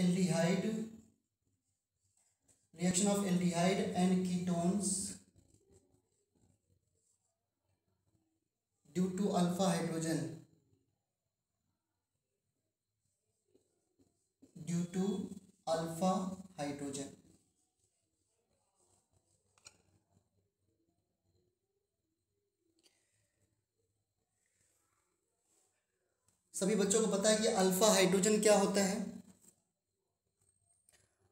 aldehyde, reaction of aldehyde and ketones due to alpha hydrogen, due to alpha hydrogen. सभी बच्चों को पता है कि अल्फा हाइड्रोजन क्या होता है।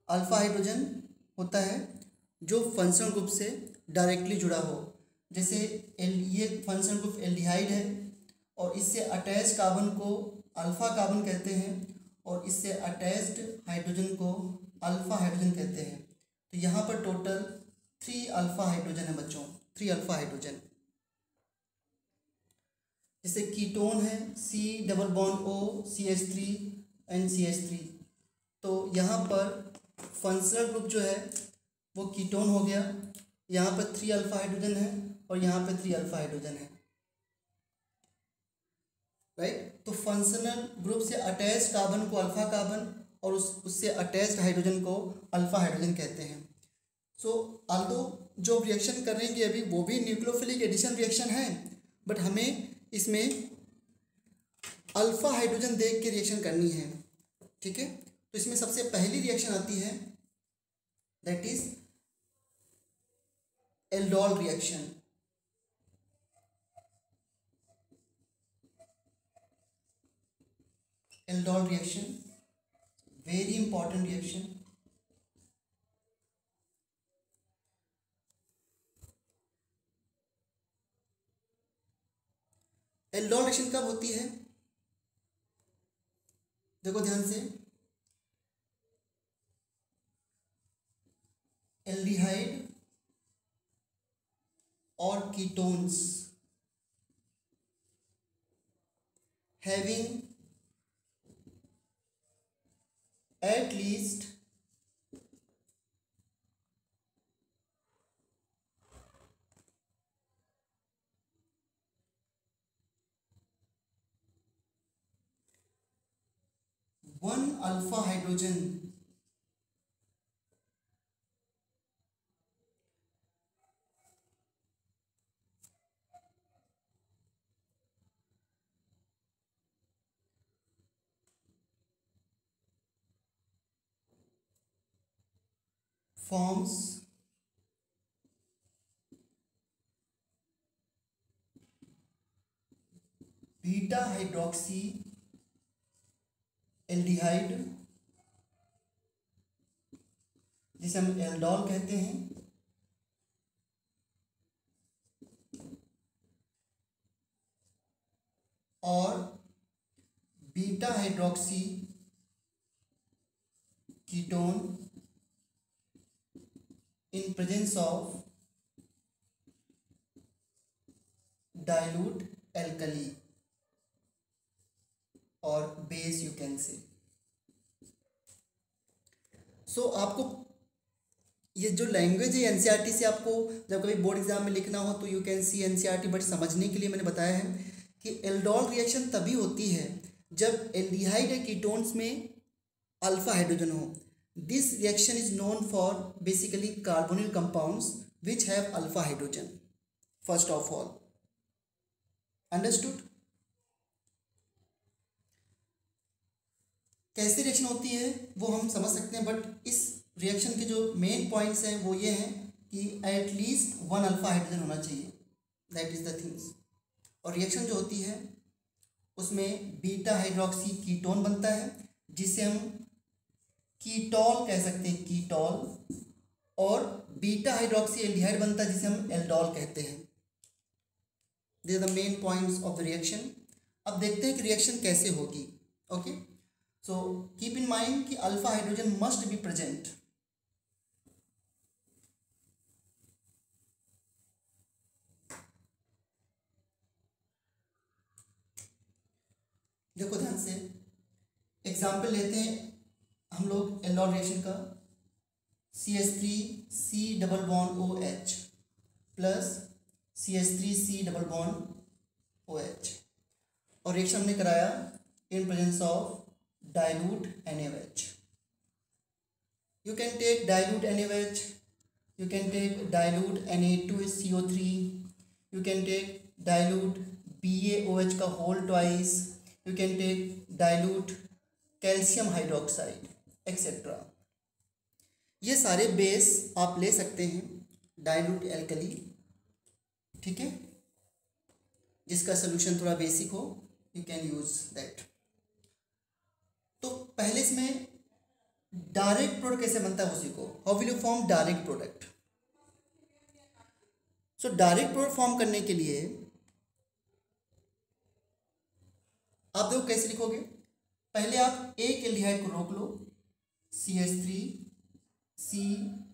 अल्फा हाइड्रोजन होता है जो फंक्शनल ग्रुप से डायरेक्टली जुड़ा हो। जैसे ये फंक्शनल ग्रुप एल्डिहाइड है और इससे अटैच कार्बन को अल्फा कार्बन कहते हैं और इससे अटैच्ड हाइड्रोजन को अल्फा हाइड्रोजन कहते हैं। तो यहाँ पर टोटल 3 अल्फा हाइड्रोजन है बच्चों, 3 अल्फा हाइड्रोजन। जैसे कीटोन है C+O CH3NCH3, तो यहाँ पर फंक्शनल ग्रुप जो है वो कीटोन हो गया। यहाँ पर 3 अल्फा हाइड्रोजन है और यहाँ पर 3 अल्फा हाइड्रोजन है, राइट। तो फंक्शनल ग्रुप से अटैच कार्बन को अल्फा कार्बन और उससे अटैच्ड हाइड्रोजन को अल्फा हाइड्रोजन कहते हैं। सो आल्दो जो रिएक्शन कर रहे हैं कि अभी वो भी न्यूक्लियोफिलिक एडिशन रिएक्शन है, बट हमें इसमें अल्फा हाइड्रोजन देख के रिएक्शन करनी है, ठीक है। तो इसमें सबसे पहली रिएक्शन आती है that is aldol reaction. Aldol reaction very important reaction. Aldol reaction कब होती है, देखो ध्यान से। एल्डिहाइड और ketones having at least one alpha hydrogen forms beta hydroxy aldehyde, जिसे हम एल्डोल कहते हैं, और beta hydroxy ketone in presence of dilute alkali और base you can say। सो आपको ये जो लैंग्वेज है एनसीईआरटी से आपको जब कभी बोर्ड एग्जाम में लिखना हो तो you can see NCERT, but समझने के लिए मैंने बताया है कि एल्डोल रिएक्शन तभी होती है जब एल्डिहाइड या कीटोन्स में अल्फा हाइड्रोजन हो। This reaction is known for basically carbonyl compounds which have alpha hydrogen, first of all. Understood? कैसे रिएक्शन होती है वो हम समझ सकते हैं, बट इस रिएक्शन के जो मेन पॉइंट्स हैं वो ये हैं कि एटलीस्ट 1 अल्फा हाइड्रोजन होना चाहिए, दैट इज द थिंग्स। और रिएक्शन जो होती है उसमें बीटा हाइड्रोक्सी कीटोन बनता है जिसे हम कीटोल कह सकते हैं, कीटोल, और बीटा हाइड्रोक्सी एल्डिहाइड बनता है जिसे हम एल्डोल कहते हैं। This are the main points of the reaction. अब देखते हैं कि रिएक्शन कैसे होगी। Okay, so keep in mind कि alpha hydrogen must be present. देखो ध्यान से, एग्जाम्पल लेते हैं हम लोग एल्डोल रिएक्शन का। CH3C+OH प्लस CH3C+OH, और रिएक्शन हमने कराया इन presence of dilute NaOH। You can take dilute NaOH, you can take dilute Na2CO3, you can take dilute BaOH का whole twice, you can take dilute calcium hydroxide etcetera. ये सारे base आप ले सकते हैं डाइल्यूट एल्कली, ठीक है, जिसका सोल्यूशन थोड़ा बेसिक हो, यू कैन यूज दैट। तो पहले इसमें डायरेक्ट प्रोडक्ट कैसे बनता है उसी को, how will you form direct product. So direct product form करने के लिए आप देखो कैसे लिखोगे। पहले आप एक एल्डिहाइड को रोक लो, CH3C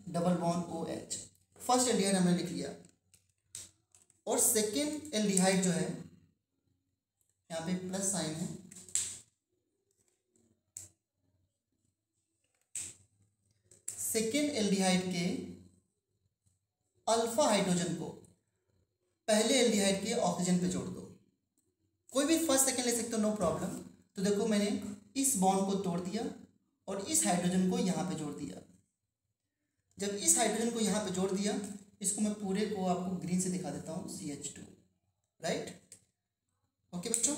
double bond OH, first aldehyde हमने लिख लिया। और सेकेंड एल्डिहाइड जो है, यहाँ पे प्लस साइन है, सेकेंड एल्डिहाइड के अल्फा हाइड्रोजन को पहले एल्डिहाइड के ऑक्सीजन पे जोड़ दो। कोई भी फर्स्ट सेकेंड ले सकते हो, नो प्रॉब्लम। तो देखो मैंने इस बॉन्ड को तोड़ दिया और इस हाइड्रोजन को यहाँ पे जोड़ दिया। जब इस हाइड्रोजन को यहाँ पे जोड़ दिया, इसको मैं पूरे को आपको ग्रीन से दिखा देता हूँ, CH2, राइट, ओके बच्चों।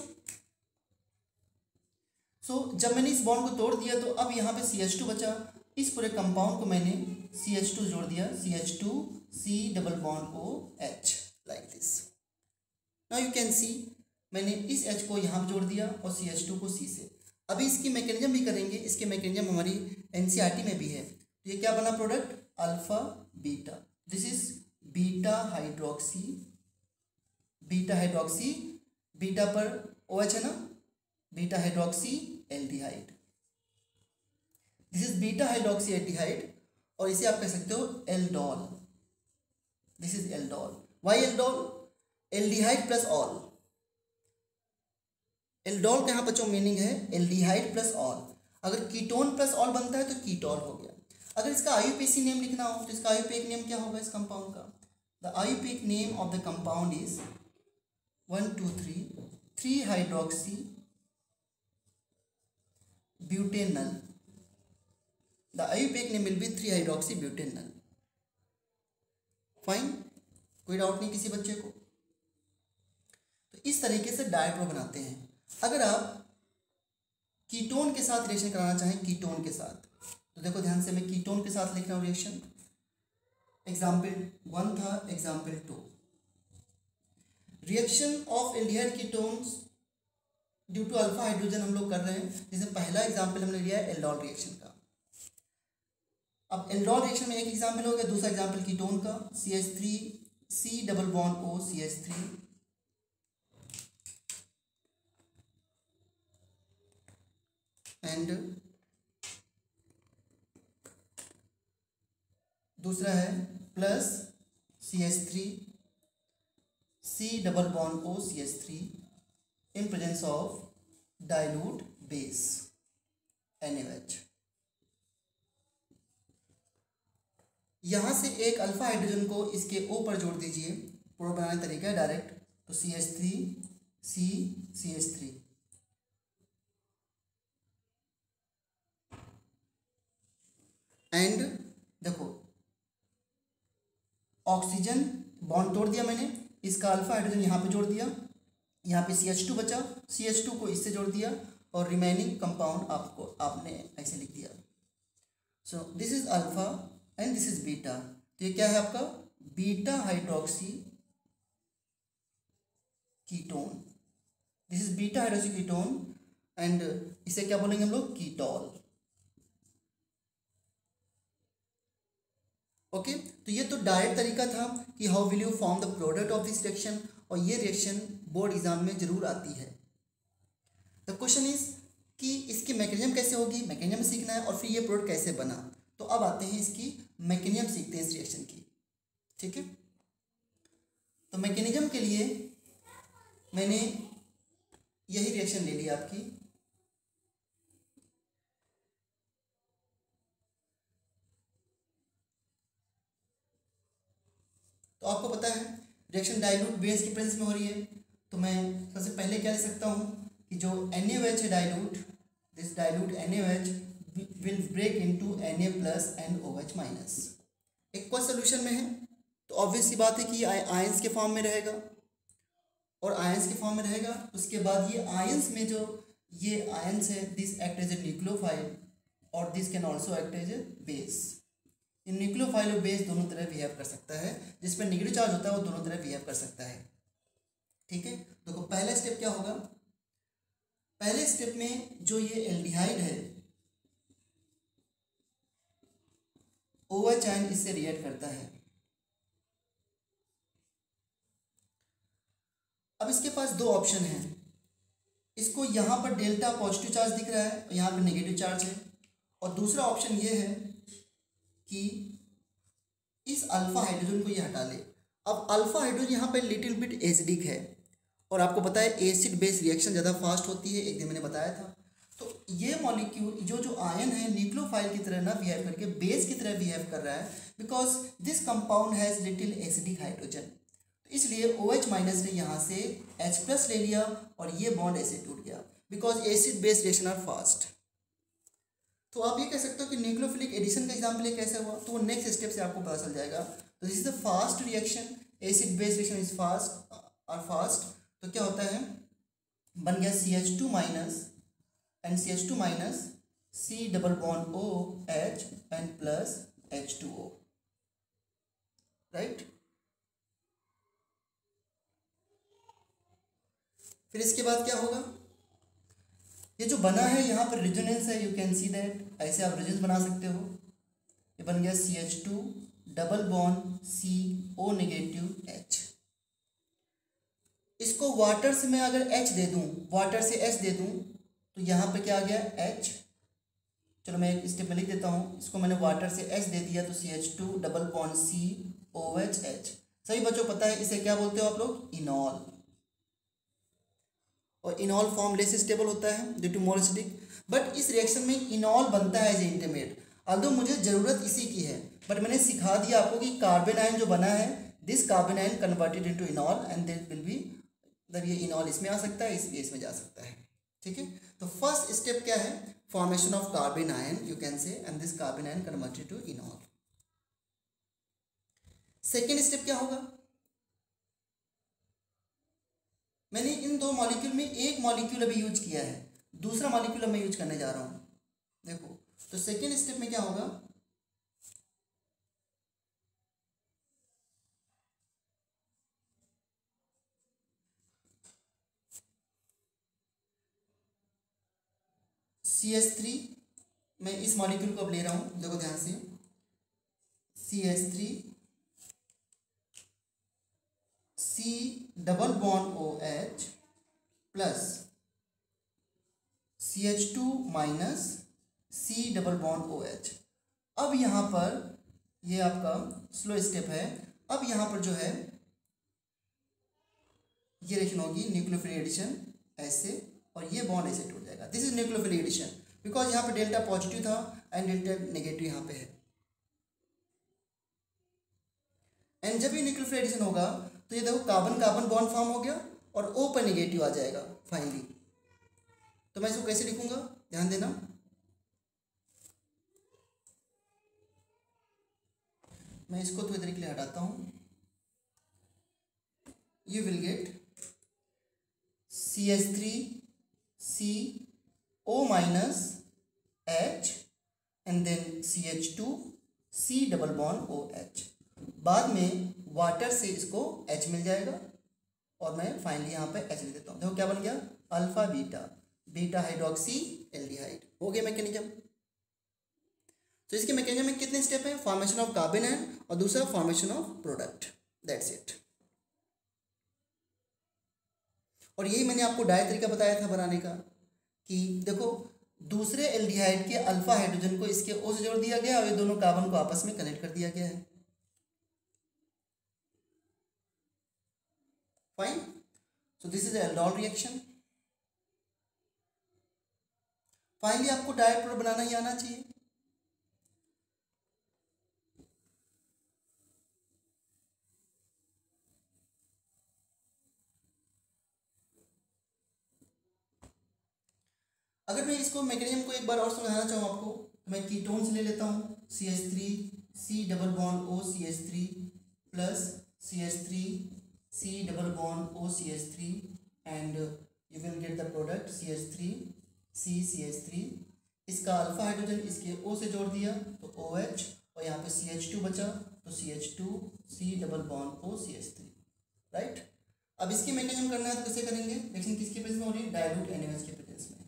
सो जब मैंने इस बॉन्ड को तोड़ दिया तो अब यहाँ पे CH2 बचा। इस पूरे कंपाउंड को मैंने CH2 जोड़ दिया, CH2C double bond OH like this. Now you can see मैंने इस H को यहाँ पे जोड़ दिया और CH2 को C से। अभी इसकी मैकेनिज्म भी करेंगे, इसके मैकेनिज्म हमारी NCERT में भी है। तो ये क्या बना product, alpha beta, this is beta hydroxy, beta पर OH है ना, beta hydroxy aldehyde, this is beta hydroxy aldehyde. और इसे आप कह सकते हो aldol, this is aldol. Why aldol, aldehyde plus ol. Aldol का यहाँ बच्चों मीनिंग है एल्डिहाइड प्लस ऑल। अगर कीटोन प्लस ऑल बनता है तो कीटोल हो गया। अगर इसका IUPAC नेम लिखना हो तो इसका IUPAC नेम क्या होगा इस कंपाउंड का, the IUPAC name of the compound is 1,2,3 hydroxy butanal. The IUPAC name will be 3 hydroxy butanal. Fine, कोई डाउट नहीं किसी बच्चे को। तो इस तरीके से डायट्रो बनाते हैं। अगर आप कीटोन के साथ रिएक्शन कराना चाहें, कीटोन के साथ, तो देखो ध्यान से, मैं कीटोन के साथ लिख रहा हूँ रिएक्शन। एग्जाम्पल 1 था, example 2, reaction of aldehyde ketones due to alpha hydrogen हम लोग कर रहे हैं। जैसे पहला एग्जाम्पल हमने लिया है एल्डोल रिएक्शन का। अब एल्डोल रिएक्शन में एक एग्जाम्पल हो गया, दूसरा एग्जाम्पल कीटोन का, CH3C double bond O CH3, and दूसरा है plus CH3C double bond O CH3 in presence of dilute base NaOH। यहाँ से एक अल्फा हाइड्रोजन को इसके O पर जोड़ दीजिए। प्रोडक्ट बनाने का तरीका है डायरेक्ट, तो CH3C CH3, एंड देखो ऑक्सीजन बॉन्ड तोड़ दिया मैंने, इसका अल्फा हाइड्रोजन यहाँ पे जोड़ दिया, यहाँ पे CH2 बचा, CH2 को इससे जोड़ दिया और रिमेनिंग कंपाउंड आपने ऐसे लिख दिया। So this is alpha and this is beta. तो ये क्या है आपका beta hydroxy ketone, this is beta hydroxy ketone and इसे क्या बोलेंगे हम लोग, कीटोल। ओके तो ये तो डायरेक्ट तरीका था कि how will you form the product of this reaction, और ये रिएक्शन बोर्ड एग्जाम में जरूर आती है। द क्वेश्चन इज कि इसकी मैकेनिज्म कैसे होगी, मैकेनिज्म सीखना है और फिर ये प्रोडक्ट कैसे बना। तो अब आते हैं इसकी मैकेनिज्म सीखते हैं इस रिएक्शन की, ठीक है। तो मैकेनिज्म के लिए मैंने यही रिएक्शन ले ली आपकी, तो आपको पता है रिएक्शन डाइल्यूट बेस की प्रेजेंस में हो रही है। तो मैं सबसे पहले क्या ले सकता हूँ कि जो NaOH है dilute, this dilute NaOH will break into Na+ and OH-। Aqueous solution में है तो ऑब्वियस सी बात है कि आयंस के फॉर्म में रहेगा, और आयंस के फॉर्म में रहेगा उसके बाद ये आयंस में जो ये आयंस है this act as a nucleophile और this can also act as a base. ये न्यूक्लियोफाइल और बेस दोनों तरह बिहेव कर सकता है, जिसमें नेगेटिव चार्ज होता है वो दोनों तरह बिहेव कर सकता है। ठीक है, देखो पहला स्टेप क्या होगा। पहले स्टेप में जो ये एल्डिहाइड है OH आयन इससे रिएक्ट करता है। अब इसके पास दो ऑप्शन हैं, इसको यहाँ पर डेल्टा पॉजिटिव चार्ज दिख रहा है और यहाँ पर नेगेटिव चार्ज है, और दूसरा ऑप्शन ये है कि इस अल्फा हाइड्रोजन को ये हटा ले। अब अल्फा हाइड्रोजन यहाँ पर लिटिल बिट एसिडिक है, और आपको पता है एसिड बेस रिएक्शन ज़्यादा फास्ट होती है, एक दिन मैंने बताया था। तो ये मॉलिक्यूल जो आयन है न्यूक्लियोफाइल की तरह ना बिहेव करके बेस की तरह बिहेव कर रहा है, because this compound has little acidic hydrogen. इसलिए OH- ने यहाँ से H+ ले लिया और ये बॉन्ड ऐसे टूट गया, because acid base reaction are fast. तो आप ये कह सकते हो कि न्यूक्लियोफिलिक एडिशन का एग्जाम्पल ये कैसे हुआ, तो वो नेक्स्ट स्टेप से आपको पता चल जाएगा। तो this is the fast reaction, acid base reaction is fast. तो क्या होता है, बन गया CH2- and CH2- C double bond OH and plus H2O, right. फिर इसके बाद क्या होगा, ये जो बना है यहाँ पर रेजोनेंस है, यू कैन सी दैट, ऐसे आप रेजोनेंस बना सकते हो। ये बन गया CH2 डबल बॉन्ड CO-H। इसको वाटर से मैं अगर H दे दूँ, वाटर से H दे दूँ, तो यहाँ पे क्या आ गया H। चलो मैं एक स्टेप में लिख देता हूँ, इसको मैंने वाटर से H दे दिया तो CH2 डबल बॉन्ड COH। सभी बच्चों पता है इसे क्या बोलते हो आप लोग, इनॉल। और इनॉल फॉर्म लेस स्टेबल होता है due to more acidic, but इस रिएक्शन में इनॉल बनता है एज ए इंटरमीडिएट। अल्दो मुझे ज़रूरत इसी की है, बट मैंने सिखा दिया आपको कि कार्बन आयन जो बना है this carbon ion converted into enol and there will be, मतलब ये इनॉल इसमें आ सकता है, इसलिए इसमें जा सकता है। ठीक है, तो फर्स्ट स्टेप क्या है, formation of carbon ion you can say, and this carbon ion converted to enol. Second step क्या होगा, मैंने इन दो मॉलिक्यूल में एक मॉलिक्यूल अभी यूज किया है, दूसरा मॉलिक्यूल मैं यूज करने जा रहा हूं। देखो तो सेकेंड स्टेप में क्या होगा, CH3, मैं इस मॉलिक्यूल को अब ले रहा हूं, देखो ध्यान से, CH3 C double bond OH plus CH2- C double bond OH। अब यहाँ पर ये आपका स्लो स्टेप है, अब यहाँ पर जो है ये रिएक्शन होगी न्यूक्लियोफिलिक एडिशन ऐसे, और ये बॉन्ड ऐसे टूट जाएगा। This is nucleophilic addition, because यहाँ पे डेल्टा पॉजिटिव था एंड डेल्टा नेगेटिव यहाँ पे है। एंड जब ये न्यूक्लियोफिलिक एडिशन होगा तो ये देखो कार्बन कार्बन बॉन्ड फॉर्म हो गया और O पर नेगेटिव आ जाएगा फाइनली। तो मैं इसको कैसे लिखूंगा, ध्यान देना, मैं इसको थोड़ी देर के लिए हटाता हूं। You will get CH3CO- and then CH2C double bond OH। बाद में वाटर से इसको H मिल जाएगा और मैं फाइनली यहाँ पे H लिख देता हूँ। देखो क्या बन गया, अल्फा बीटा हाइड्रोक्सी एल्डिहाइड हो गया मैकेनिज्म। तो इसके मैकेनिज्म में कितने स्टेप हैं, फॉर्मेशन ऑफ कार्बन आयन और दूसरा formation of product, that's it. और यही मैंने आपको डायरेक्ट तरीका बताया था बनाने का, कि देखो दूसरे एल्डिहाइड के अल्फा हाइड्रोजन को इसके O से जोड़ दिया गया और ये दोनों कार्बन को आपस में कनेक्ट कर दिया गया है। Fine, so this is aldol reaction. Finally आपको डायरेक्ट प्रोडक्ट बनाना ही आना चाहिए। अगर मैं इसको मैकेनिज्म को एक बार और समझाना चाहूँ आपको, तो मैं कीटोन से ले लेता हूँ CH3 C double bond O CH3 plus CH3 C double bond O CH3 and you will get the product CH3 C CH3। इसका अल्फा हाइड्रोजन इसके O से जोड़ दिया तो OH, और यहाँ पे CH2 बचा तो CH2 C double bond O CH3, right. अब इसकी मैकेनिज्म करना है तो कैसे करेंगे, रिएक्शन किसके प्रेजेंस में हो रही है, डाइल्यूट NaOH के प्रेजेंस में।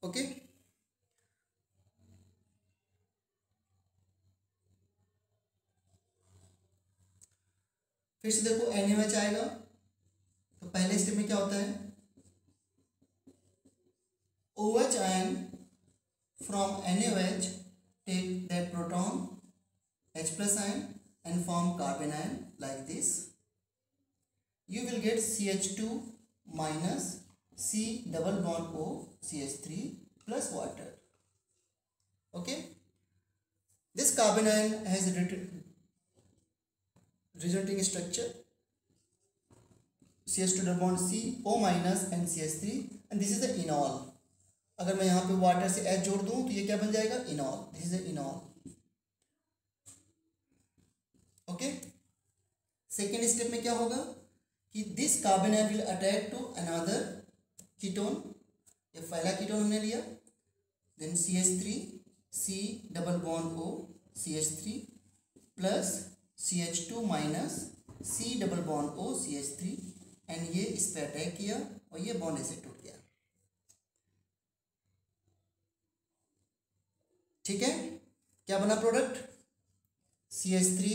ओके फिर से देखो NaOH आएगा तो पहले स्टेप में क्या होता है, OH ion from NaOH take that proton H plus ion and form carbon ion like this. You will get CH2 minus C double bond O CH3 plus water. Okay. This carbon ion has resulting structure CH2 double bond C O minus and CH3 and this is the enol. अगर मैं यहाँ पे water से H जोड़ दूँ तो ये क्या बन जाएगा, enol. This is enol. Okay, second step में क्या होगा कि this carbon ion will attach to another ketone. ये पहला कीटोन हमने लिया, then CH3 C double bond O CH3 plus CH2 minus C double bond O CH3 and ये इस पर अटैक किया और ये बॉन्ड ऐसे टूट गया। ठीक है, क्या बना product, CH3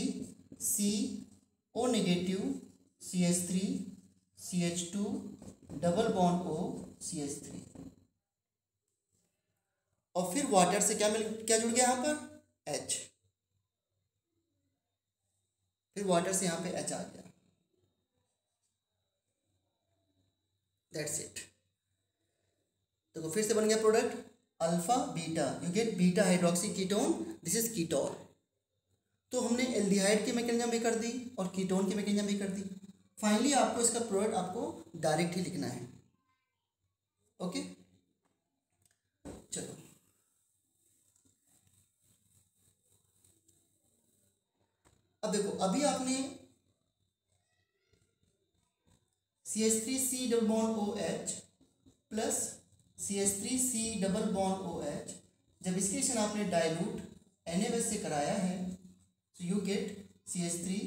C O negative CH3 CH2 double bond O CH3 और फिर वाटर से क्या जुड़ गया यहाँ पर H, फिर वाटर से यहाँ पे H आ गया। That's it. देखो फिर से बन गया product alpha beta, you get beta hydroxy ketone, this is ketone. तो हमने एल्डिहाइड की मैकेनिज्म भी कर दी और कीटोन की मैकेनिज्म भी कर दी। फाइनली आपको इसका प्रोडक्ट आपको डायरेक्ट ही लिखना है। ओके चलो, अब देखो अभी आपने CH3 C double bond OH plus CH3 C double bond OH, जब इसकी रिएक्शन आपने डाइल्यूट NaOH से कराया है तो यू गेट CH3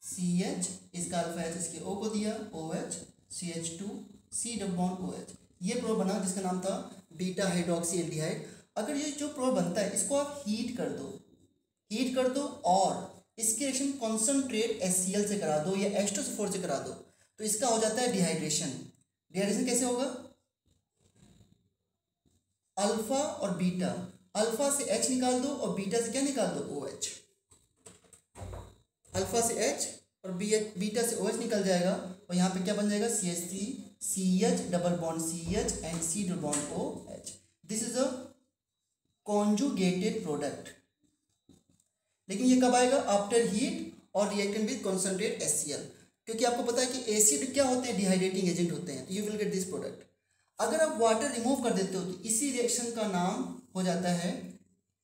CH, इसका अल्फा H इसके O को दिया OH CH2 C double bond OH, ये प्रोडक्ट बना जिसका नाम था बीटा हाइड्रोक्सी एल्डिहाइड। अगर ये जो प्रोडक्ट बनता है इसको आप हीट कर दो और इसके रिएक्शन कॉन्सेंट्रेट HCl से करा दो या H2SO4 से करा दो तो इसका हो जाता है डिहाइड्रेशन। डिहाइड्रेशन कैसे होगा, अल्फा और बीटा, अल्फा से H निकाल दो और बीटा से क्या निकाल दो OH, अल्फा से H और बीटा से OH निकल जाएगा और यहाँ पे क्या बन जाएगा CH3 CH double bond CH and C double bond OH। This is a conjugated product. लेकिन ये कब आएगा, आफ्टर हीट और रिएक्टेंट विद कॉन्सेंट्रेट HCl, क्योंकि आपको पता है कि एसिड क्या होते हैं, डिहाइड्रेटिंग एजेंट होते हैं। तो you will get this product. अगर आप वाटर रिमूव कर देते हो तो इसी रिएक्शन का नाम हो जाता है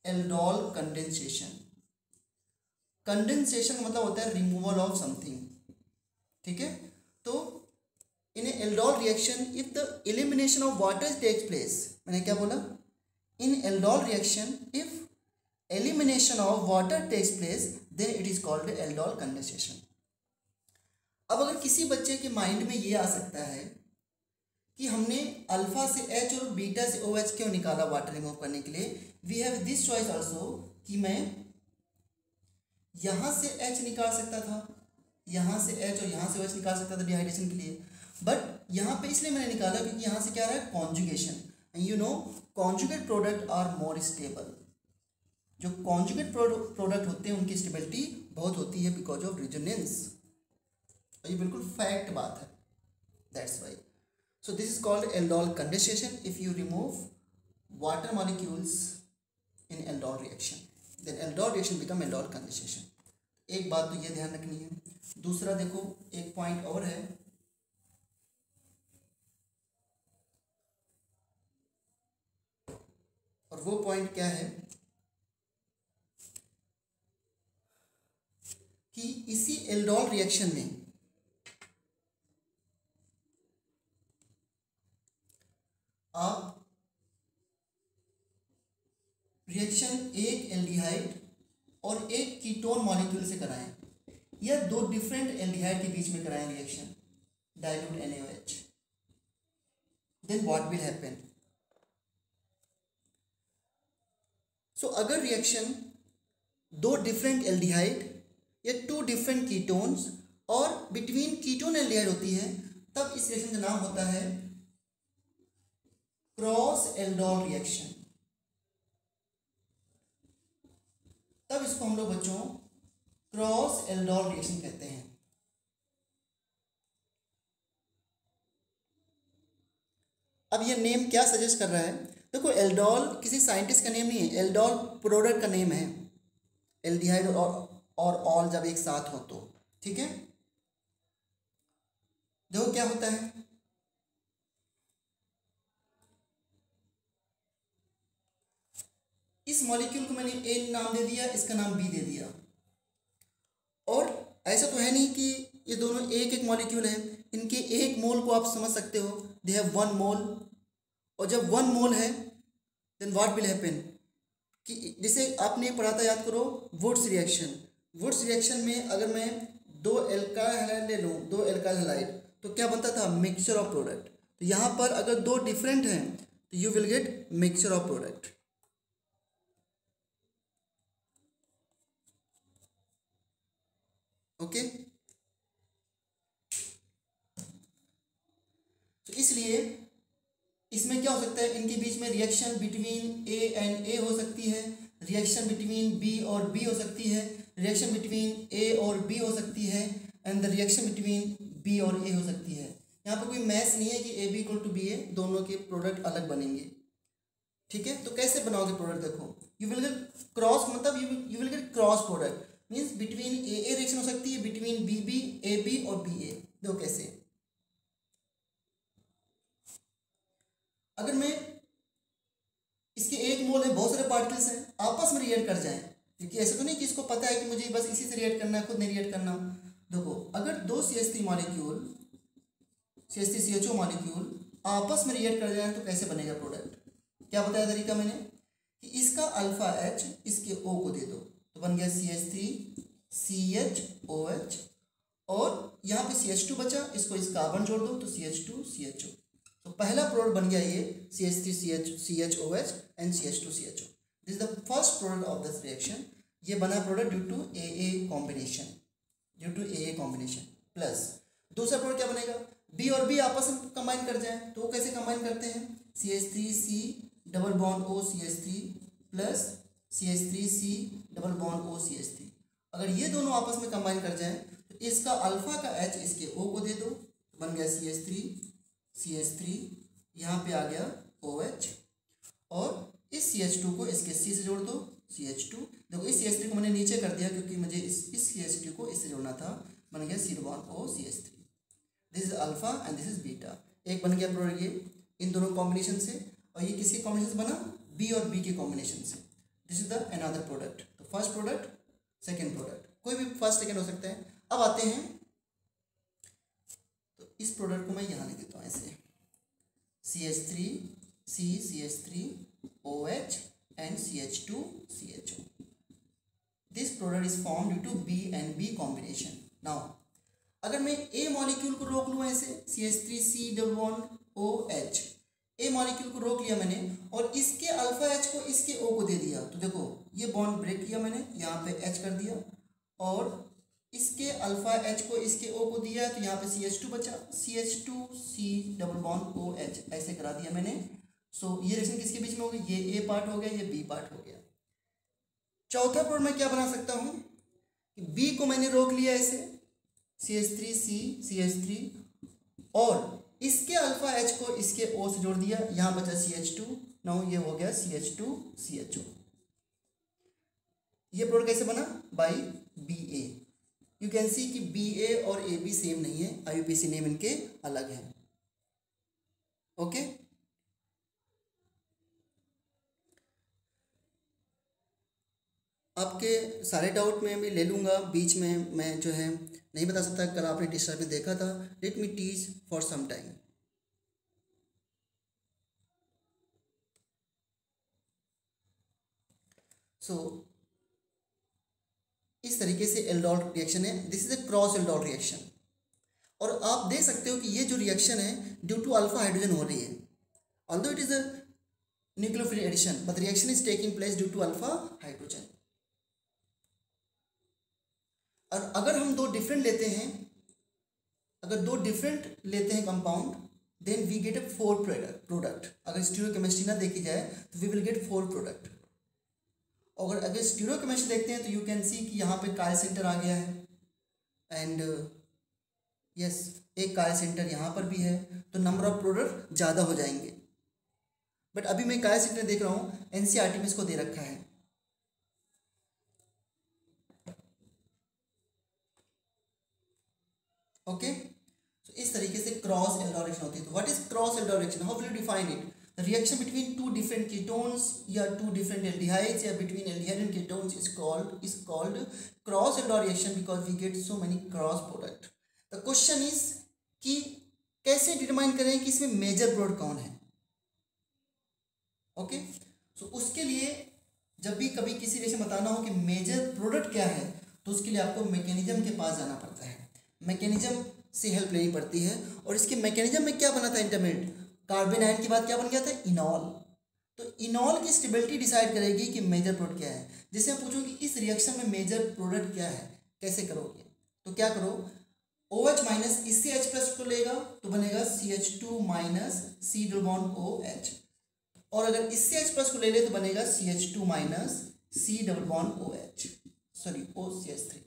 एल्डोल कंडेंसेशन। कंडेंसेशन मतलब होता है रिमूवल ऑफ समथिंग। ठीक है, तो in aldol reaction if the elimination of water takes place, मैंने क्या बोला, in aldol reaction if elimination of water takes place then it is called aldol condensation. अब अगर किसी बच्चे के माइंड में ये आ सकता है कि हमने अल्फा से H और बीटा से OH क्यों निकाला वाटर रिमूव करने के लिए, we have this choice also कि मैं यहाँ से H निकाल सकता था, यहाँ से H और यहाँ से OH निकाल सकता था डिहाइड्रेशन के लिए, बट यहाँ पे इसलिए मैंने निकाला क्योंकि यहाँ से क्या आ रहा है conjugation, and you know conjugate product are more stable. जो कॉन्जुगेट प्रोडक्ट होते हैं उनकी स्टेबिलिटी बहुत होती है बिकॉज ऑफ रेजोनेंस, और ये बिल्कुल फैक्ट बात है, that's why. So this is called aldol condensation if you remove water molecules in aldol reaction, then aldol reaction become aldol condensation। एक बात तो ये ध्यान रखनी है। दूसरा देखो एक पॉइंट और है वो पॉइंट क्या है कि इसी एल्डोल रिएक्शन में आप रिएक्शन एक एल्डिहाइड और एक कीटोन मॉलिक्यूल से कराएं या दो डिफरेंट एल्डिहाइड के बीच में कराएं reaction dilute NaOH, then what will happen. So अगर रिएक्शन दो डिफरेंट एल्डिहाइड या टू डिफरेंट कीटोन्स और बिटवीन कीटोन एल्डिहाइड होती है, तब इस रिएक्शन का नाम होता है क्रॉस एल्डोल रिएक्शन। तब इसको हम लोग बच्चों क्रॉस एल्डोल रिएक्शन कहते हैं। अब ये नेम क्या सजेस्ट कर रहा है, देखो एल्डोल किसी साइंटिस्ट का नेम नहीं है, एल्डोल प्रोडक्ट का नेम है, एल्डिहाइड और ऑल जब एक साथ हो तो, ठीक है। देखो क्या होता है, इस मॉलिक्यूल को मैंने ए नाम दे दिया, इसका नाम बी दे दिया, और ऐसा तो है नहीं कि ये दोनों एक एक मॉलिक्यूल है, इनके एक मोल को आप समझ सकते हो, दे हैव वन मोल, और जब वन मोल है देन व्हाट विल हैपन कि जैसे आपने पढ़ा था, याद करो, वुड्स रिएक्शन। वुड्स रिएक्शन में अगर मैं दो एल्काइल हैलाइड ले लूँ, दो एल्काइल हैलाइड, तो क्या बनता था, मिक्सचर ऑफ प्रोडक्ट। तो यहाँ पर अगर दो डिफरेंट हैं तो you will get mixture of product. Okay, तो इसलिए इसमें क्या हो सकता है, इनके बीच में रिएक्शन बिटवीन ए एंड ए हो सकती है, रिएक्शन बिटवीन बी और बी हो सकती है, रिएक्शन बिटवीन ए और बी हो सकती है, and the reaction between B और ए हो सकती है। यहाँ पर कोई मैच नहीं है कि A B equal to B A, दोनों के प्रोडक्ट अलग बनेंगे, ठीक है। तो कैसे बनाओगे प्रोडक्ट, देखो यू विल गेट क्रॉस, मतलब you will get cross product, means between A reaction हो सकती है, between B B, A B और बी ए। देखो कैसे, अगर मैं इसके एक मोल है, बहुत सारे पार्टिकल्स हैं, आपस में रिएक्ट कर जाएं, क्योंकि ऐसा तो नहीं कि इसको पता है कि मुझे बस इसी से रिएक्ट करना है, खुद नहीं रिएक्ट करना। देखो अगर दो CH3 मॉलिक्यूल, CH3CHO मॉलिक्यूल आपस में रिएक्ट कर जाए तो कैसे बनेगा प्रोडक्ट, क्या बताया तरीका मैंने कि इसका अल्फा H इसके O को दे दो, तो बन गया CH3CHOH, और यहाँ पे CH2 बचा, इसको इस कार्बन जोड़ दो तो CH2CHO। तो पहला प्रोडक्ट बन गया ये CH3CHOH and CH2CHO। This is the first product of this reaction. ये बना product due to AA combination, due to AA combination. Plus दूसरा प्रोडक्ट क्या बनेगा, B और B आपस में कंबाइन कर जाए, तो वो कैसे कंबाइन करते हैं, CH3C double bond O CH3 plus CH3C double bond O CH3। अगर ये दोनों आपस में कंबाइन कर जाएं तो इसका अल्फा का H इसके O को दे दो, तो बन गया CH3, यहाँ पे आ गया OH, और इस CH2 को इसके C से जोड़ दो, CH2। देखो इस CH3 को मैंने नीचे कर दिया क्योंकि मुझे इस CH2 को इससे जोड़ना था, बन गया C bond O CH3। This is alpha and this is beta. एक बन गया प्रोडक्ट ये इन दोनों कॉम्बिनेशन से, और ये किसी कॉम्बिनेशन से बना, B और B के कॉम्बिनेशन से। This is the another product. तो फर्स्ट प्रोडक्ट, सेकेंड प्रोडक्ट, कोई भी फर्स्ट सेकेंड हो सकता है। अब आते हैं, तो इस प्रोडक्ट को मैं यहाँ लिख देता हूँ ऐसे, CH3OH and CH2CHO. This product is formed due to B and B combination. Now अगर मैं A मॉलिक्यूल को रोक लूँ ऐसे, CH3C double bond OH, A molecule को रोक लिया मैंने और इसके अल्फा H को इसके O को दे दिया, तो देखो ये बॉन्ड ब्रेक किया मैंने, यहाँ पे H कर दिया, और इसके अल्फा H को इसके O को दिया, तो यहाँ पे CH2 बचा, CH2C डबल बॉन्ड OH ऐसे करा दिया मैंने। सो ये रिएक्शन किसके बीच में हो गई, ये A पार्ट हो गया, ये B पार्ट हो गया। चौथा प्रोडक्ट मैं क्या बना सकता हूँ, B को मैंने रोक लिया ऐसे, CH3C CH3, और इसके अल्फा H को इसके O से जोड़ दिया, यहाँ बचा CH2, नाउ ये हो गया CH2CHO। ये प्रोडक्ट कैसे बना, by BA। You can see कि BA और AB सेम नहीं है, IUPAC नेम इनके अलग हैं। ओके, आपके सारे डाउट में भी ले लूँगा, बीच में मैं जो है नहीं बता सकता। कल आपने डिस्टर्ब में देखा था, let me teach for some time. So इस तरीके से एल्डोल रिएक्शन है, this is a cross aldol reaction. और आप देख सकते हो कि ये जो रिएक्शन है ड्यू टू अल्फा हाइड्रोजन हो रही है, although it is a nucleophilic addition but reaction is taking place due to alpha hydrogen. और अगर हम दो डिफरेंट लेते हैं, अगर दो डिफरेंट लेते हैं compound, then we get a four product. अगर स्टीरियोकेमिस्ट्री ना देखी जाए तो we will get four product. और अगर स्टीरियोकेमिस्ट्री देखते हैं तो यू कैन सी कि यहाँ पे कायल सेंटर आ गया है, एंड यस एक कायल सेंटर यहाँ पर भी है, तो नंबर ऑफ प्रोडक्ट ज़्यादा हो जाएंगे। बट अभी मैं कायल सेंटर देख रहा हूँ, एनसीईआरटी में इसको दे रखा है। ओके, तो इस तरीके से क्रॉस एल्डोल रिएक्शन होती है। तो what is cross aldol reaction, how will you define it? The reaction between two different ketones या टू डिफरेंट एल्डिहाइड्स या between aldehyde and ketones is called cross aldol reaction because we get so many cross product. The question is कि कैसे determine करें कि इसमें major product कौन है। Okay, सो उसके लिए जब भी कभी किसी रिएक्शन बताना हो कि मेजर प्रोडक्ट क्या है, तो उसके लिए आपको मैकेनिज्म के पास जाना पड़ता है, मैकेनिज्म से हेल्प लेनी पड़ती है। और इसके मैकेनिज्म में क्या बना था इंटरमीडिएट, कार्बन आयन के बाद क्या बन गया था, इनॉल। तो इनॉल की स्टेबिलिटी डिसाइड करेगी कि मेजर प्रोडक्ट क्या है। जैसे मैं पूछूं कि इस रिएक्शन में मेजर प्रोडक्ट क्या है, कैसे करोगे, तो क्या करो, OH माइनस इससे H प्लस को लेगा तो बनेगा CH2 minus C double bond OH, और अगर इससे H प्लस को ले ले तो बनेगा CH2 minus C double bond OH, sorry OCH3।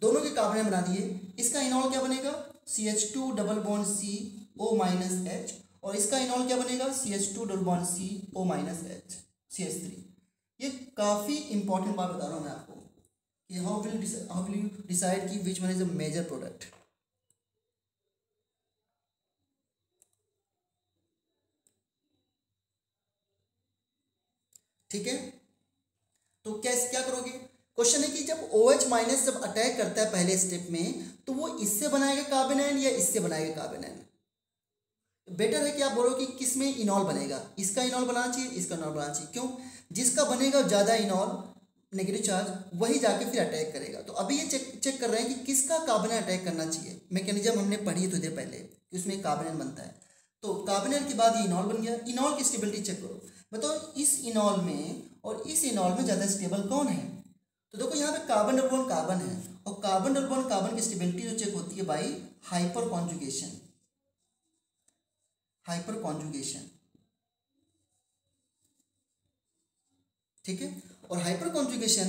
दोनों के कार्बन बना दिए। इसका इनॉल क्या बनेगा, CH2 double bond C O minus H, और इसका इनॉल क्या बनेगा, CH2 double bond C O minus H CH3। ये काफ़ी इंपॉर्टेंट बात बता रहा हूँ मैं आपको कि हाउ विल यू डिसाइड कि which one is a major product. ठीक है, तो कैसे क्या करोगे, क्वेश्चन है कि जब OH माइनस जब अटैक करता है पहले स्टेप में, तो वो इससे बनाएगा कार्बन आयन या इससे बनाएगा कार्बन आयन। बेटर है कि आप बोलो कि किस में इनॉल बनेगा, इसका इनॉल बनाना चाहिए, इसका इनॉल बनाना चाहिए। क्यों, जिसका बनेगा ज़्यादा इनॉल नेगेटिव चार्ज वही जाके फिर अटैक करेगा। तो अभी ये चेक कर रहे हैं कि किसका कार्बन आयन अटैक करना चाहिए। मैकेनिज्म हमने पढ़ी थोड़ी देर पहले कि उसमें कार्बन आयन बनता है। तो कार्बन आयन के बाद ये इनॉल बन गया। इनॉल की स्टेबिलिटी चेक करो, बताओ इस इनॉल में और इस इनॉल में ज़्यादा स्टेबल कौन है। तो देखो यहाँ पे कार्बन डबल बॉन्ड कार्बन है, और कार्बन डबल बॉन्ड कार्बन की स्टेबिलिटी जो चेक होती है by hyper conjugation. Hyper conjugation, ठीक है, और हाइपर कॉन्जुगेशन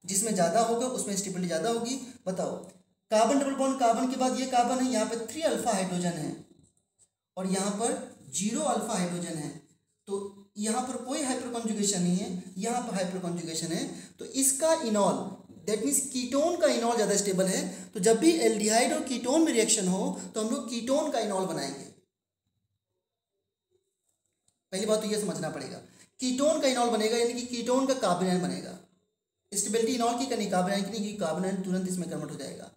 जिसमें ज़्यादा होगा उसमें स्टेबिलिटी ज़्यादा होगी। बताओ, कार्बन डबल बॉन्ड कार्बन के बाद ये कार्बन है, यहाँ पे 3 अल्फा हाइड्रोजन है और यहाँ पर 0 अल्फा हाइड्रोजन है। तो यहाँ पर कोई हाइपर कॉन्जुगेशन नहीं है, यहाँ पर हाइपर कॉन्जुगेशन है। तो इसका इनॉल दैट मीन्स कीटोन का इनॉल ज़्यादा स्टेबल है। तो जब भी एल्डिहाइड और कीटोन में रिएक्शन हो तो हम लोग कीटोन का इनॉल बनाएंगे। पहली बात तो ये समझना पड़ेगा, कीटोन का इनॉल बनेगा यानी कि कीटोन का कार्बन आयन बनेगा। स्टेबिलिटी इनॉल की करनी, कार्बन आयन की नहीं, कार्बन आयन तुरंत इसमें कन्वर्ट हो जाएगा।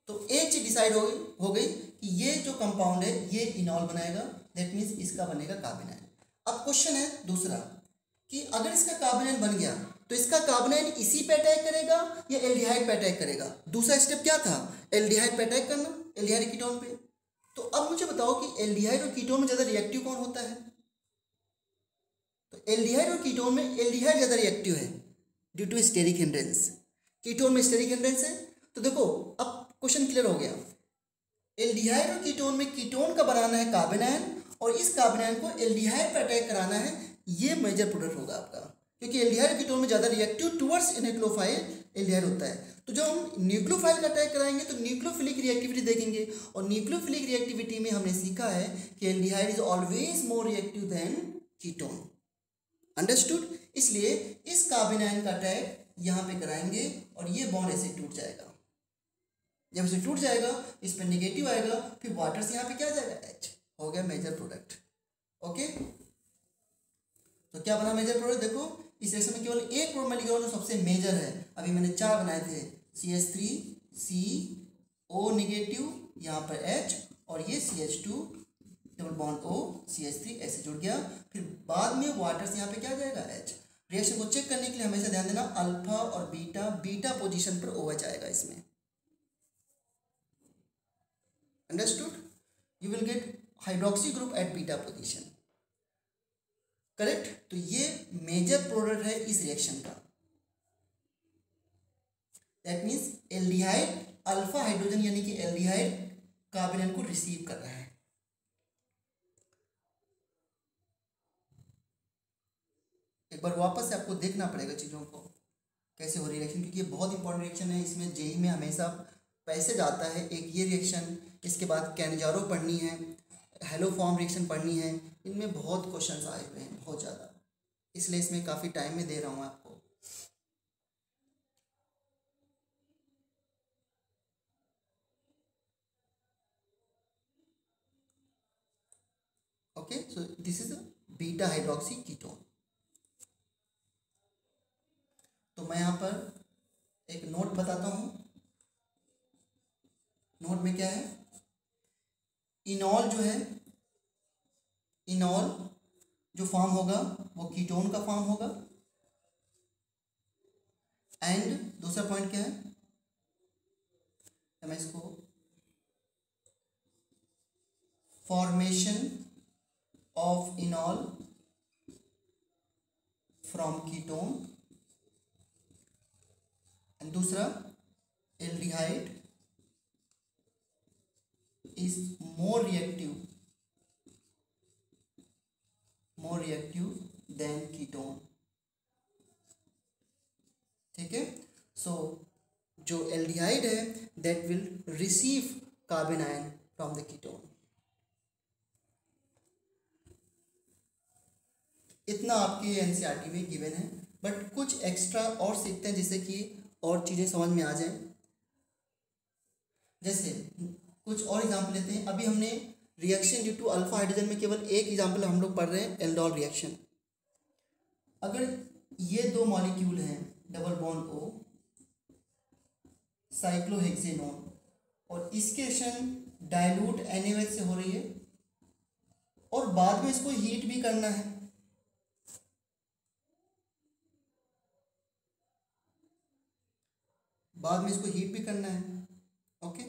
तो एक चीज डिसाइड हो गई कि ये जो कंपाउंड है ये इनॉल बनाएगा, दैट मीन्स इसका बनेगा कार्बन आयन। अब क्वेश्चन है दूसरा कि अगर इसका कार्बन आयन बन गया तो इसका कार्बन आयन इसी पे अटैक करेगा या एल्डिहाइड पे अटैक करेगा। दूसरा स्टेप क्या था, एल्डिहाइड पे अटैक करना, एल्डिहाइड कीटोन पे। तो अब मुझे बताओ कि एल्डिहाइड और कीटोन में ज़्यादा रिएक्टिव कौन होता है। तो एल्डिहाइड और कीटोन में एल्डिहाइड ज़्यादा रिएक्टिव है due to steric hindrance, ketone में स्टेरिक हिंड्रेंस है। तो देखो अब क्वेश्चन क्लियर हो गया, एल्डिहाइड और कीटोन में कीटोन का बनाना है कार्बन आयन और इस कार्बन आयन को एल्डिहाइड पर अटैक कराना है, ये मेजर प्रोडक्ट होगा आपका। क्योंकि एल्डिहाइड कीटोन में ज़्यादा रिएक्टिव टुवर्ड्स न्यूक्लियोफाइल एल्डिहाइड होता है। तो जब हम न्यूक्लियोफाइल का अटैक कराएंगे तो न्यूक्लियोफिलिक रिएक्टिविटी देखेंगे, और न्यूक्लियोफिलिक रिएक्टिविटी में हमने सीखा है कि aldehyde is always more reactive than ketone. Understood. इसलिए इस कार्बन आयन का अटैक यहाँ पे कराएंगे और ये बॉन्ड ऐसे टूट जाएगा। जब इसे टूट जाएगा इस पर नेगेटिव आएगा, फिर वाटर से यहाँ पे क्या आ जाएगा, H, हो गया मेजर प्रोडक्ट। ओके, तो क्या बना मेजर प्रोडक्ट, देखो इस रिएक्शन में केवल एक प्रोडक्ट मैं लिख रहा हूँ जो सबसे मेजर है। अभी मैंने 4 बनाए थे, CH3CO नेगेटिव, यहाँ पर H, और ये CH2 double bond O CH3 ऐसे जुड़ गया। फिर बाद में वाटर से यहाँ पे क्या जाएगा, H। रिएक्शन को चेक करने के लिए हमेशा ध्यान देना अल्फा और बीटा, बीटा पोजीशन पर OH आएगा इसमें। Understood? You will get hydroxy group at beta position, correct. तो ये मेजर प्रोडक्ट है इस रिएक्शन का। That means aldehyde alpha hydrogen यानी कि एल्डिहाइड कार्बोनेट को रिसीव कर रहा है। एक बार वापस से आपको देखना पड़ेगा चीज़ों को कैसे हो रही रिएक्शन, क्योंकि ये बहुत इंपॉर्टेंट रिएक्शन है। इसमें जेई में हमेशा पैसेज आता है। एक ये रिएक्शन, इसके बाद कैनजारो पढ़नी है, हेलो फॉर्म रिएक्शन पढ़नी है। इनमें बहुत क्वेश्चंस आए हुए हैं, बहुत ज़्यादा, इसलिए इसमें काफ़ी टाइम में दे रहा हूँ आपको। Okay, so this is beta hydroxy ketone. तो मैं यहाँ पर एक नोट बताता हूँ। नोट में क्या है, इनॉल जो है, इनॉल जो फॉर्म होगा वो कीटोन का फॉर्म होगा। एंड दूसरा पॉइंट क्या है, मैं इसको formation of इनॉल from ketone, and दूसरा aldehyde is more reactive than ketone। ठीक है, सो जो एल्डिहाइड है that will receive carbon ion from the ketone. इतना आपके एनसीईआरटी में गिवन है, बट कुछ एक्स्ट्रा और सीखते हैं जिससे कि और चीज़ें समझ में आ जाएं। जैसे कुछ और एग्जाम्पल लेते हैं। अभी हमने reaction due to alpha hydrogen में केवल एक एग्जाम्पल हम लोग पढ़ रहे हैं, एल्डोल रिएक्शन। अगर ये दो मॉलिक्यूल हैं, डबल बॉन्ड O, साइक्लोहेक्सेनोन, और इसके रिएक्शन डाइल्यूट NaOH से हो रही है और बाद में इसको हीट भी करना है, बाद में इसको हीट भी करना है। ओके,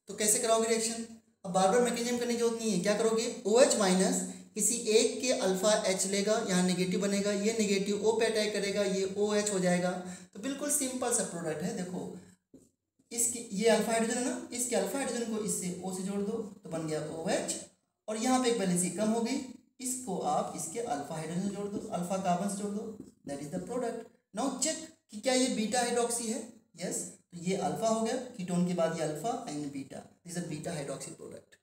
तो कैसे कराओगे रिएक्शन? अब बार बार मैकेनिज्म करने की जरूरत नहीं है। क्या करोगे, OH माइनस किसी एक के अल्फा H लेगा, यहाँ नेगेटिव बनेगा, ये नेगेटिव O पे अटैक करेगा, ये OH हो जाएगा। तो बिल्कुल सिंपल सा प्रोडक्ट है। देखो इसकी, ये अल्फा हाइड्रोजन है ना, इसके अल्फा हाइड्रोजन को इससे O से जोड़ दो तो बन गया OH, और यहाँ पे एक वैलेंसी कम हो गई, इसको आप इसके अल्फा हाइड्रोजन जोड़ दो, अल्फा कार्बन से जोड़ दो, that is the product. Now check कि क्या ये बीटा हाइड्रोक्सी है। यस, तो ये अल्फा हो गया, कीटोन के बाद ये alpha and beta, this is beta hydroxy product.